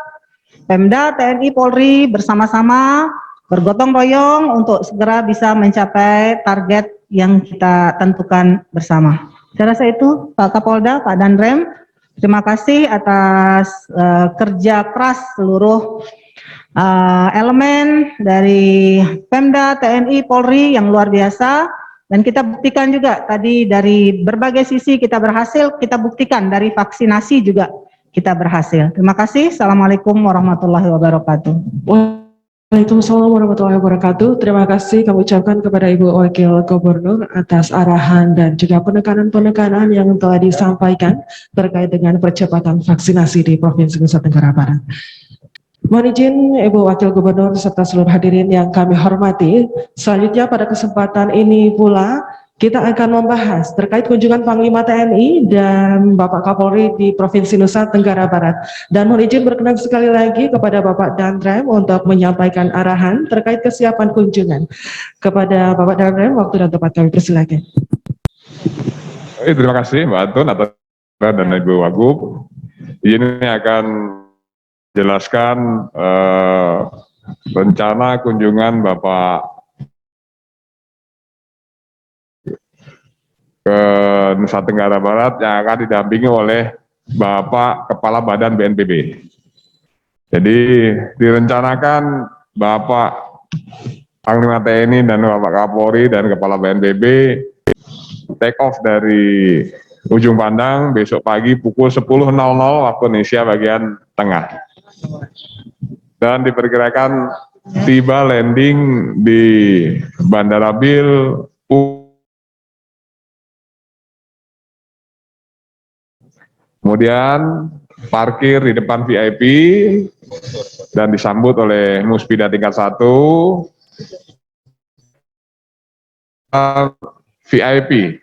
Pemda, TNI, Polri bersama-sama bergotong royong untuk segera bisa mencapai target yang kita tentukan bersama. Saya rasa itu Pak Kapolda, Pak Danrem, terima kasih atas kerja keras seluruh elemen dari Pemda, TNI, Polri yang luar biasa, dan kita buktikan juga tadi dari berbagai sisi kita berhasil, kita buktikan dari vaksinasi juga kita berhasil. Terima kasih. Assalamualaikum warahmatullahi wabarakatuh. Waalaikumsalam warahmatullahi wabarakatuh. Terima kasih kami ucapkan kepada Ibu Wakil Gubernur atas arahan dan juga penekanan-penekanan yang telah disampaikan terkait dengan percepatan vaksinasi di Provinsi Nusa Tenggara Barat. Mohon izin Ibu Wakil Gubernur serta seluruh hadirin yang kami hormati, selanjutnya pada kesempatan ini pula kita akan membahas terkait kunjungan Panglima TNI dan Bapak Kapolri di Provinsi Nusa Tenggara Barat. Dan mohon izin berkenan sekali lagi kepada Bapak Danrem untuk menyampaikan arahan terkait kesiapan kunjungan. Kepada Bapak Danrem, waktu dan tempat kami persilakan. Terima kasih Mbak Atun atas dan Ibu Wagub. Ini akan jelaskan rencana kunjungan Bapak ke Nusa Tenggara Barat yang akan didampingi oleh Bapak Kepala Badan BNPB. Jadi direncanakan Bapak Panglima TNI dan Bapak Kapolri dan Kepala BNPB take off dari Ujung Pandang besok pagi pukul 10.00 waktu Indonesia bagian tengah. Dan diperkirakan tiba landing di Bandara Bil kemudian parkir di depan VIP dan disambut oleh Muspida tingkat 1 VIP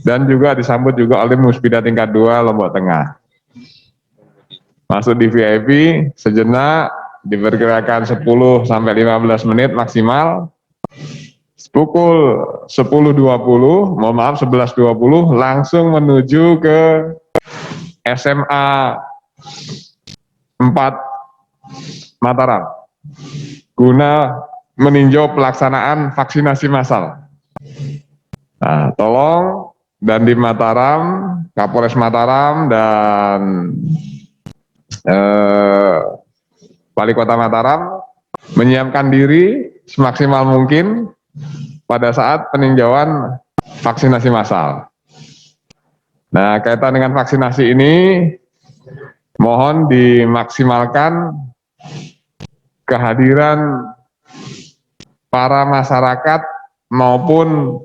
dan juga disambut juga oleh Muspida tingkat 2 Lombok Tengah. Masuk di VIP sejenak, diperkirakan 10 sampai 15 menit maksimal. Pukul 10.20, mohon maaf 11.20 langsung menuju ke SMA 4 Mataram guna meninjau pelaksanaan vaksinasi massal. Nah, tolong dan di Mataram, Kapolres Mataram dan Wali Kota Mataram menyiapkan diri semaksimal mungkin pada saat peninjauan vaksinasi massal. Nah, kaitan dengan vaksinasi ini, mohon dimaksimalkan kehadiran para masyarakat maupun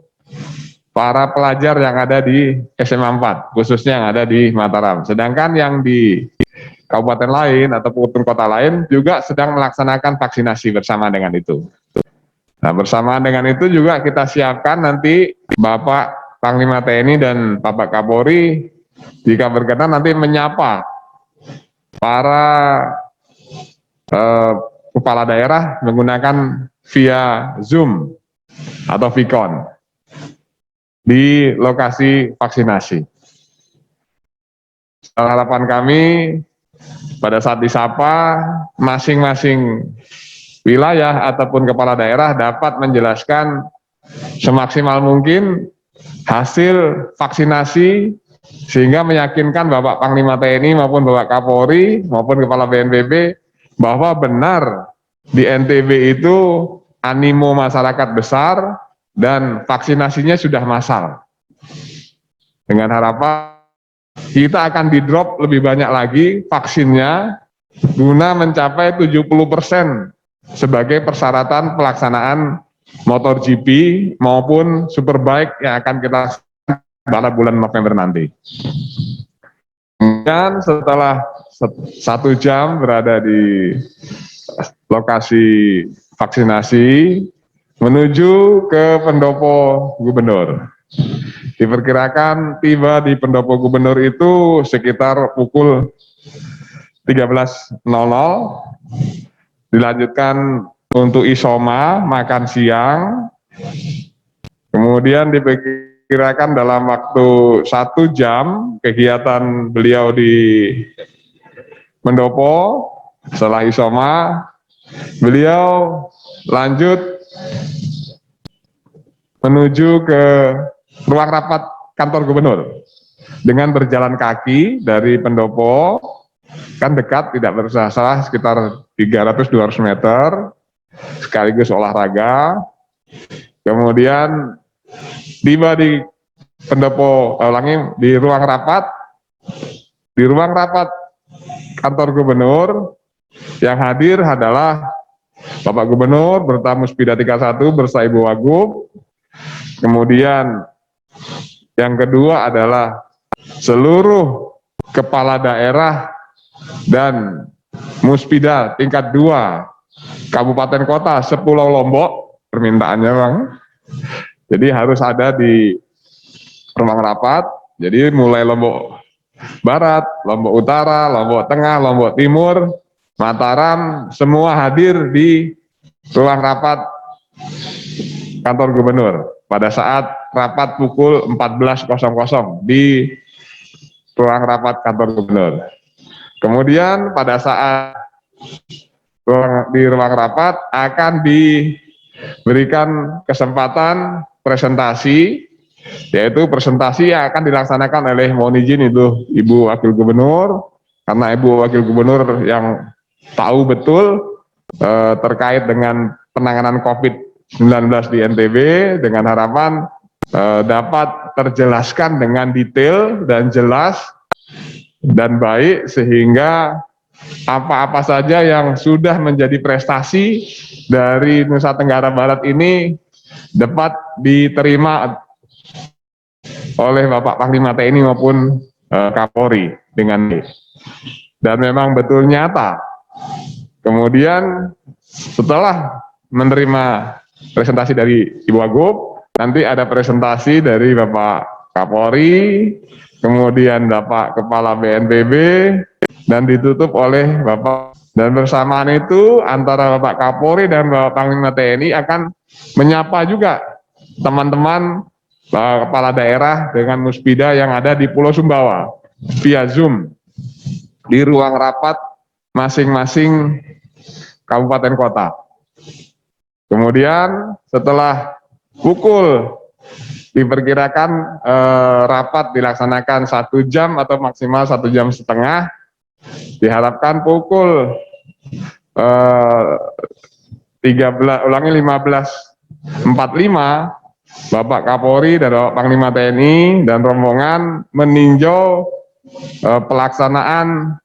para pelajar yang ada di SMA 4, khususnya yang ada di Mataram. Sedangkan yang di kabupaten lain ataupun kota lain juga sedang melaksanakan vaksinasi bersama dengan itu. Nah, bersamaan dengan itu juga kita siapkan nanti Bapak Panglima TNI dan Bapak Kapolri jika berkenan nanti menyapa para kepala daerah menggunakan via Zoom atau Vicon di lokasi vaksinasi. Harapan kami pada saat disapa masing-masing wilayah ataupun kepala daerah dapat menjelaskan semaksimal mungkin hasil vaksinasi sehingga meyakinkan Bapak Panglima TNI maupun Bapak Kapolri maupun Kepala BNPB bahwa benar di NTB itu animo masyarakat besar dan vaksinasinya sudah massal. Dengan harapan kita akan di-drop lebih banyak lagi vaksinnya guna mencapai 70% sebagai persyaratan pelaksanaan MotoGP maupun Superbike yang akan kita pada bulan November nanti. Dan setelah 1 jam berada di lokasi vaksinasi menuju ke pendopo gubernur. Diperkirakan tiba di pendopo gubernur itu sekitar pukul 13.00. Dilanjutkan untuk isoma, makan siang, kemudian diperkirakan dalam waktu 1 jam kegiatan beliau di pendopo. Setelah isoma, beliau lanjut menuju ke ruang rapat kantor gubernur dengan berjalan kaki dari pendopo, kan dekat, tidak bersalah sekitar 300-200 meter, sekaligus olahraga. Kemudian tiba di pendopo, di ruang rapat kantor gubernur. Yang hadir adalah Bapak Gubernur beserta Muspida 31 beserta Ibu Wagub. Kemudian yang kedua adalah seluruh kepala daerah dan Muspida tingkat 2 kabupaten kota sepulau Lombok, permintaannya Bang. Jadi harus ada di ruang rapat. Jadi mulai Lombok Barat, Lombok Utara, Lombok Tengah, Lombok Timur, Mataram, semua hadir di ruang rapat kantor gubernur pada saat rapat pukul 14.00 di ruang rapat kantor gubernur. Kemudian pada saat di ruang rapat akan diberikan kesempatan presentasi, yaitu presentasi yang akan dilaksanakan oleh, mohon izin itu Ibu Wakil Gubernur, karena Ibu Wakil Gubernur yang tahu betul terkait dengan penanganan COVID-19 di NTB, dengan harapan dapat terjelaskan dengan detail dan jelas dan baik, sehingga apa-apa saja yang sudah menjadi prestasi dari Nusa Tenggara Barat ini dapat diterima oleh Bapak Panglima TNI maupun Kapolri dengan baik. Dan memang betul nyata. Kemudian setelah menerima presentasi dari Ibu Wagub, nanti ada presentasi dari Bapak Kapolri, kemudian Bapak Kepala BNPB, dan ditutup oleh Bapak. Dan bersamaan itu antara Bapak Kapolri dan Bapak Panglima TNI akan menyapa juga teman-teman kepala daerah dengan Muspida yang ada di Pulau Sumbawa via Zoom di ruang rapat masing-masing kabupaten kota. Kemudian setelah pukul diperkirakan rapat dilaksanakan 1 jam atau maksimal 1 jam setengah, diharapkan pukul 15.45 Bapak Kapolri dan Bapak Panglima TNI dan rombongan meninjau pelaksanaan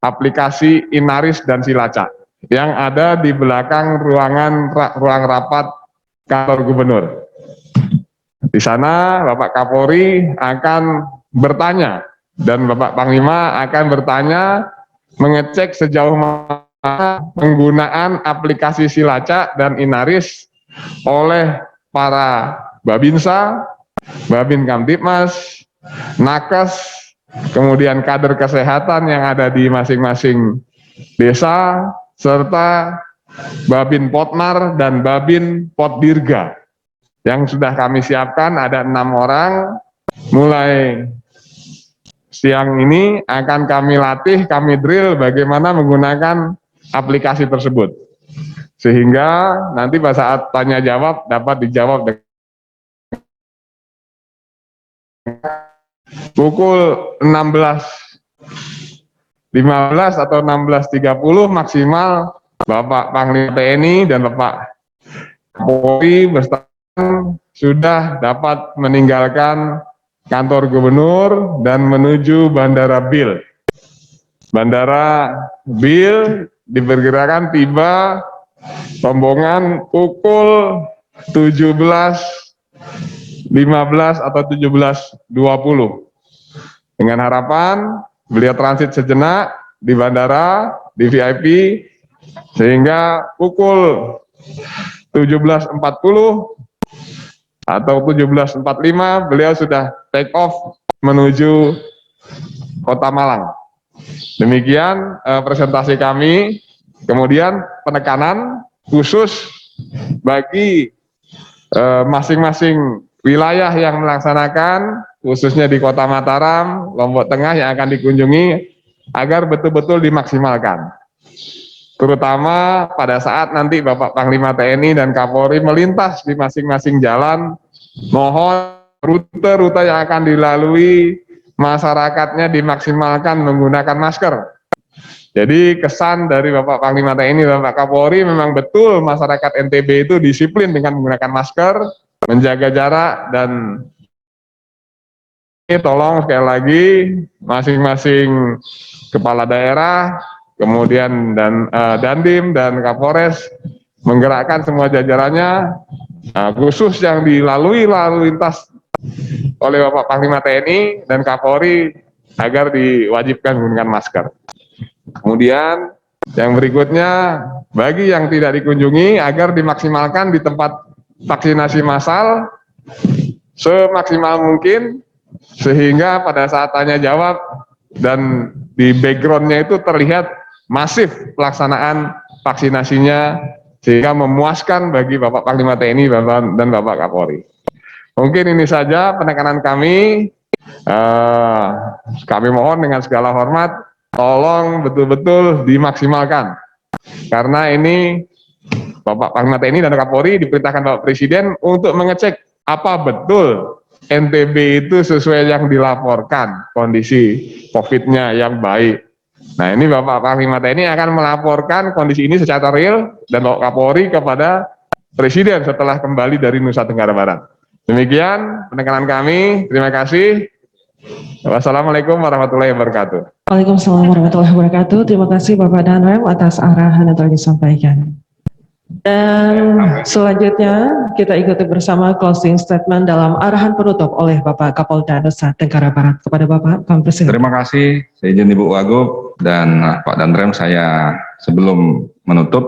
aplikasi Inaris dan Silacak yang ada di belakang ruang rapat kantor gubernur. Di sana Bapak Kapolri akan bertanya dan Bapak Panglima akan bertanya, mengecek sejauh mana penggunaan aplikasi Silacak dan Inaris oleh para Babinsa, Babin Kamtipmas, Nakes, kemudian kader kesehatan yang ada di masing-masing desa, serta Babin Potmar dan Babin Potdirga. Yang sudah kami siapkan ada 6 orang, mulai siang ini akan kami latih, kami drill bagaimana menggunakan aplikasi tersebut. Sehingga nanti pada saat tanya jawab dapat dijawab dengan pukul 16.15 atau 16.30 maksimal Bapak Panglima TNI dan Bapak Kapolri beserta sudah dapat meninggalkan kantor gubernur dan menuju Bandara Bil. Bandara Bil diperkirakan tiba rombongan pukul 17.15 atau 17.20. Dengan harapan beliau transit sejenak di bandara, di VIP, sehingga pukul 17.40 atau 17.45 beliau sudah take off menuju Kota Malang. Demikian presentasi kami. Kemudian penekanan khusus bagi masing-masing wilayah yang melaksanakan, khususnya di Kota Mataram, Lombok Tengah yang akan dikunjungi, agar betul-betul dimaksimalkan. Terutama pada saat nanti Bapak Panglima TNI dan Kapolri melintas di masing-masing jalan, mohon rute-rute yang akan dilalui masyarakatnya dimaksimalkan menggunakan masker. Jadi kesan dari Bapak Panglima TNI dan Bapak Kapolri memang betul masyarakat NTB itu disiplin dengan menggunakan masker, menjaga jarak, dan ini tolong sekali lagi masing-masing kepala daerah, kemudian dan Dandim dan Kapolres menggerakkan semua jajarannya, khusus yang dilalui lalu lintas oleh Bapak Panglima TNI dan Kapolri agar diwajibkan menggunakan masker. Kemudian yang berikutnya, bagi yang tidak dikunjungi agar dimaksimalkan di tempat vaksinasi massal semaksimal mungkin, sehingga pada saat tanya jawab dan di backgroundnya itu terlihat masif pelaksanaan vaksinasinya sehingga memuaskan bagi Bapak Panglima TNI dan Bapak Kapolri. Mungkin ini saja penekanan kami. Kami mohon dengan segala hormat, tolong betul-betul dimaksimalkan. Karena ini Bapak Panglima TNI dan Kapolri diperintahkan Bapak Presiden untuk mengecek apa betul NTB itu sesuai yang dilaporkan, kondisi COVID-nya yang baik. Nah, ini Bapak Panglima TNI akan melaporkan kondisi ini secara real dan Bapak Kapolri kepada Presiden setelah kembali dari Nusa Tenggara Barat. Demikian penekanan kami. Terima kasih. Wassalamualaikum warahmatullahi wabarakatuh. Waalaikumsalam warahmatullahi wabarakatuh. Terima kasih Bapak Danrem atas arahan yang telah disampaikan. Dan selanjutnya kita ikuti bersama closing statement dalam arahan penutup oleh Bapak Kapolda Nusa Tenggara Barat. Kepada Bapak Presiden. Terima kasih, saya izin Ibu Wagub dan Pak Danrem. Saya sebelum menutup,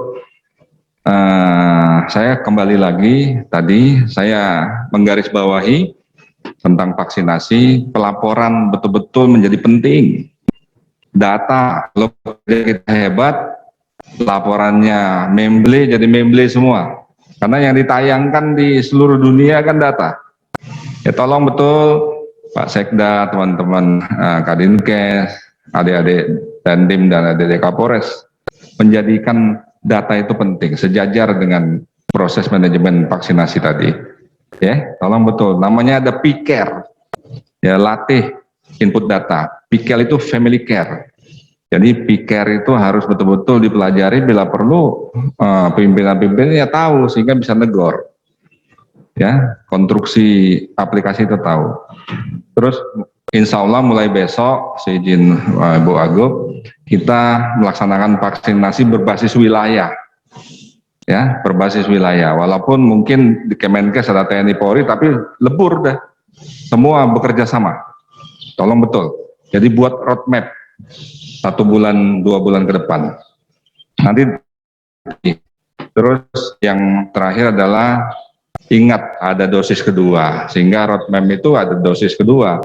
saya kembali lagi tadi saya menggarisbawahi tentang vaksinasi, pelaporan betul-betul menjadi penting. Data, kalau kita hebat, laporannya memble jadi memble semua. Karena yang ditayangkan di seluruh dunia kan data. Ya tolong betul Pak Sekda, teman-teman Kadinkes, adik-adik Dandim dan adik-adik Kapolres menjadikan data itu penting, sejajar dengan proses manajemen vaksinasi tadi. Ya, tolong betul. Namanya ada PCare. Ya, latih input data. PCare itu family care. Jadi PCare itu harus betul-betul dipelajari, bila perlu pimpinan-pimpinannya tahu sehingga bisa negor. Ya, konstruksi aplikasi itu tahu. Terus insya Allah mulai besok, seizin Ibu Agub, kita melaksanakan vaksinasi berbasis wilayah. Ya, berbasis wilayah. Walaupun mungkin di Kemenkes ada TNI Polri, tapi lebur dah. Semua bekerja sama. Tolong betul. Jadi buat roadmap 1 bulan, 2 bulan ke depan. Nanti terus yang terakhir adalah ingat ada dosis kedua, sehingga roadmap itu ada dosis kedua.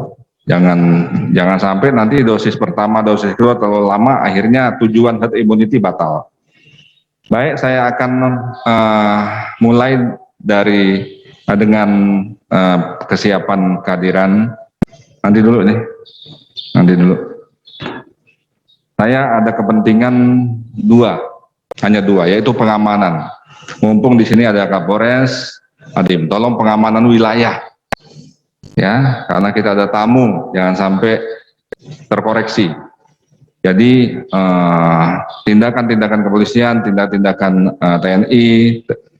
Jangan sampai nanti dosis pertama, dosis kedua terlalu lama, akhirnya tujuan herd immunity batal. Baik, saya akan mulai dari dengan kesiapan kehadiran. Nanti dulu nih, nanti dulu. Saya ada kepentingan hanya dua, yaitu pengamanan. Mumpung di sini ada Kapolres, Adim, tolong pengamanan wilayah. Ya, karena kita ada tamu, jangan sampai terkoreksi. Jadi tindakan-tindakan kepolisian, tindakan TNI,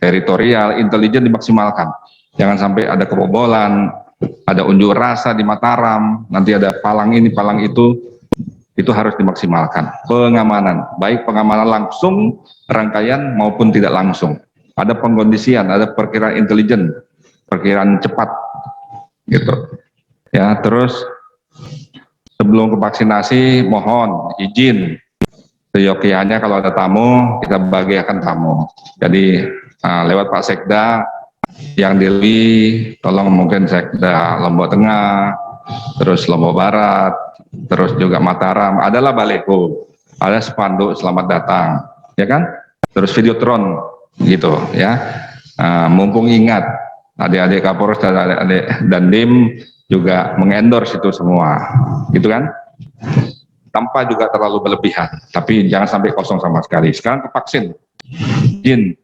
teritorial, intelijen dimaksimalkan. Jangan sampai ada kebobolan, ada unjuk rasa di Mataram, nanti ada palang ini, palang itu harus dimaksimalkan. Pengamanan, baik pengamanan langsung, rangkaian maupun tidak langsung. Ada pengkondisian, ada perkiraan intelijen, perkiraan cepat, gitu. Ya, terus sebelum ke vaksinasi, mohon izin seyogyanya kalau ada tamu, kita bagikan tamu. Jadi lewat Pak Sekda yang di tolong mungkin Sekda Lombok Tengah, terus Lombok Barat, terus juga Mataram, adalah baleho, ada spanduk selamat datang, ya kan? Terus videotron, gitu ya. Mumpung ingat, adik-adik Kapolres dan adik-adik Dandim juga mengendorse itu semua, gitu kan? Tanpa juga terlalu berlebihan, tapi jangan sampai kosong sama sekali. Sekarang ke vaksin. Izin.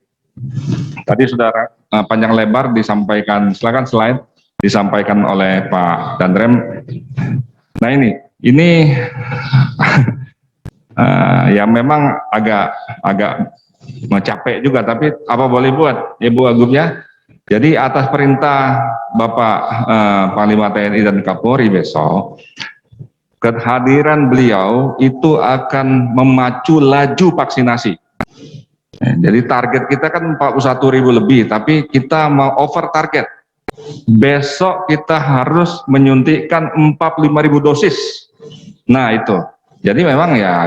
Tadi sudah panjang lebar disampaikan, silakan slide, disampaikan oleh Pak Danrem. Nah ini ya memang agak capek juga, tapi apa boleh buat, Ibu Agub ya. Jadi atas perintah Bapak Panglima TNI dan Kapolri besok, kehadiran beliau itu akan memacu laju vaksinasi. Jadi target kita kan 41.000 lebih, tapi kita mau over target. Besok kita harus menyuntikkan 45.000 dosis. Nah itu, jadi memang ya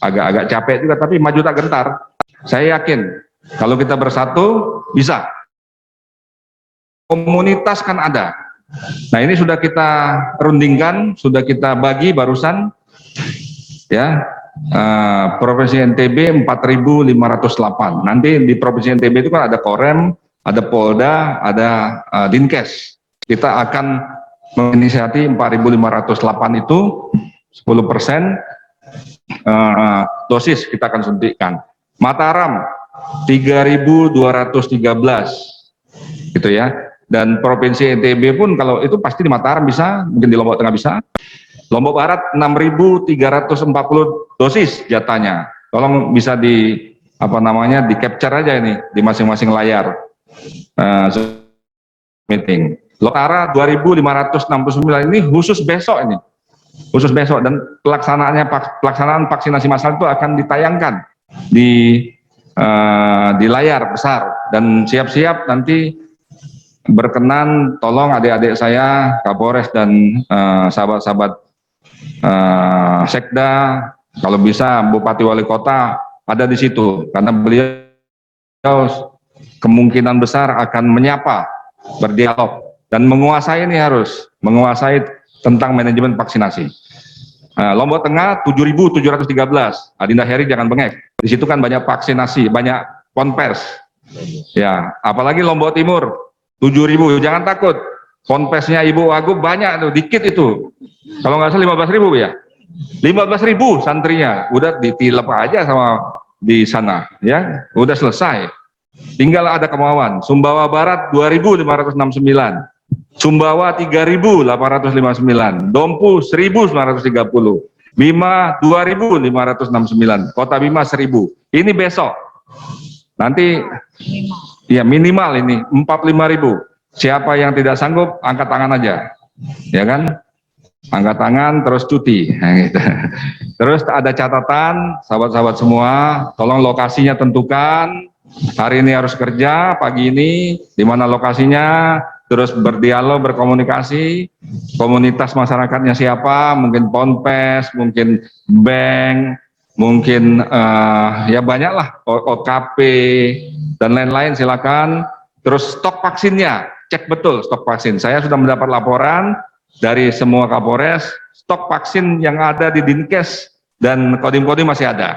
agak capek juga, tapi maju tak gentar. Saya yakin kalau kita bersatu bisa. Komunitas kan ada. Nah ini sudah kita rundingkan, sudah kita bagi barusan, ya. Provinsi NTB 4.508. Nanti di Provinsi NTB itu kan ada Korem, ada Polda, ada Dinkes. Kita akan menginisiasi 4.508 itu 10% dosis kita akan suntikan. Mataram 3.213 gitu ya. Dan Provinsi NTB pun kalau itu pasti di Mataram bisa, mungkin di Lombok Tengah bisa. Lombok Barat 6.340 dosis jatahnya. Tolong bisa di di capture aja ini di masing-masing layar meeting. Lokara 2.569 ini khusus besok ini. Khusus besok, dan pelaksanaan vaksinasi massal itu akan ditayangkan di layar besar, dan siap-siap nanti berkenan tolong adik-adik saya Kapolres dan sahabat-sahabat Sekda, kalau bisa Bupati Wali Kota ada di situ, karena beliau kemungkinan besar akan menyapa, berdialog, dan menguasai menguasai tentang manajemen vaksinasi. Lombok Tengah 7.713, Adinda Heri jangan bengek, di situ kan banyak vaksinasi, banyak ponpers, ya, apalagi Lombok Timur 7.000, jangan takut, ponpesnya Ibu Wagub banyak tuh, dikit itu, kalau nggak salah 15.000 ya, 15.000 santrinya, udah ditilep aja sama di sana, ya, udah selesai, tinggal ada kemauan. Sumbawa Barat 2.569, Sumbawa 3.859, Dompu 1.930, Bima 2.569, Kota Bima 1.000, ini besok, nanti ya minimal ini 45.000. Siapa yang tidak sanggup angkat tangan aja, ya kan? Angkat tangan terus cuti. Nah, gitu. Terus ada catatan, sahabat-sahabat semua, tolong lokasinya tentukan. Hari ini harus kerja, pagi ini di mana lokasinya, terus berdialog, berkomunikasi. Komunitas masyarakatnya siapa? Mungkin ponpes, mungkin bank, mungkin ya banyaklah, OKP dan lain-lain, silakan. Terus stok vaksinnya, cek betul stok vaksin. Saya sudah mendapat laporan dari semua Kapolres, stok vaksin yang ada di Dinkes dan Kodim-Kodim masih ada.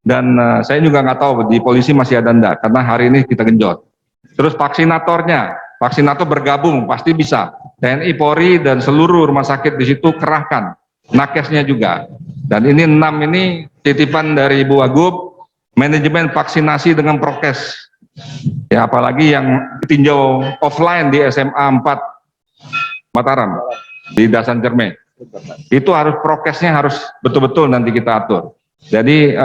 Dan saya juga nggak tahu di polisi masih ada enggak, karena hari ini kita genjot. Terus vaksinatornya, vaksinator bergabung pasti bisa. TNI, Polri dan seluruh rumah sakit di situ kerahkan. Nakesnya juga. Dan ini 6 ini titipan dari Ibu Wagub, manajemen vaksinasi dengan prokes. Ya, apalagi yang ditinjau offline di SMA 4 Mataram, di Dasan Cerme. Itu harus prokesnya harus betul-betul nanti kita atur. Jadi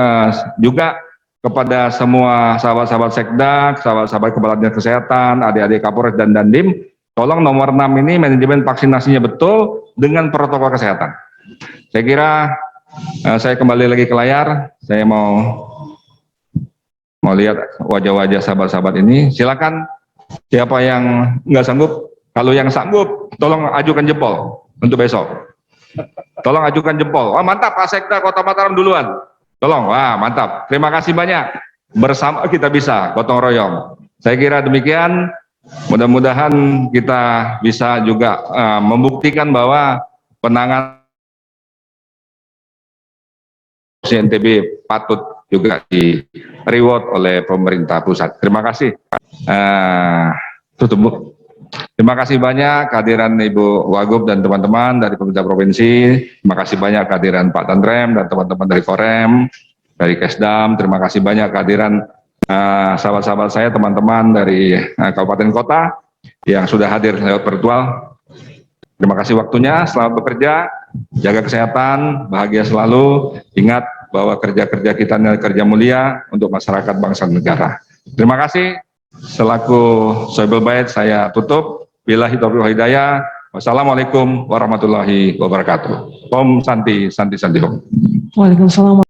juga kepada semua sahabat-sahabat Sekda, sahabat-sahabat Kepala Dinas Kesehatan, adik-adik Kapolres dan Dandim, tolong nomor 6 ini manajemen vaksinasinya betul dengan protokol kesehatan. Saya kira saya kembali lagi ke layar, saya mau lihat wajah-wajah sahabat-sahabat ini. Silakan siapa yang nggak sanggup, kalau yang sanggup tolong ajukan jempol untuk besok. Tolong ajukan jempol. Wah, mantap Pak Sekda Kota Mataram duluan. Tolong, wah mantap. Terima kasih banyak. Bersama kita bisa gotong royong. Saya kira demikian. Mudah-mudahan kita bisa juga membuktikan bahwa penanganan NTB patut juga di reward oleh pemerintah pusat. Terima kasih. Terima kasih banyak kehadiran Ibu Wagub dan teman-teman dari pemerintah provinsi. Terima kasih banyak kehadiran Pak Danrem dan teman-teman dari Korem, dari Kesdam. Terima kasih banyak kehadiran sahabat-sahabat saya, teman-teman dari kabupaten kota yang sudah hadir lewat virtual. Terima kasih waktunya. Selamat bekerja, jaga kesehatan, bahagia selalu. Ingat bahwa kerja-kerja kita adalah kerja mulia untuk masyarakat, bangsa, dan negara. Terima kasih. Selaku Sohibul Bait saya tutup. Billahi taufiq wal hidayah. Wassalamualaikum warahmatullahi wabarakatuh. Om Santi Santi Santi Om. Waalaikumsalam.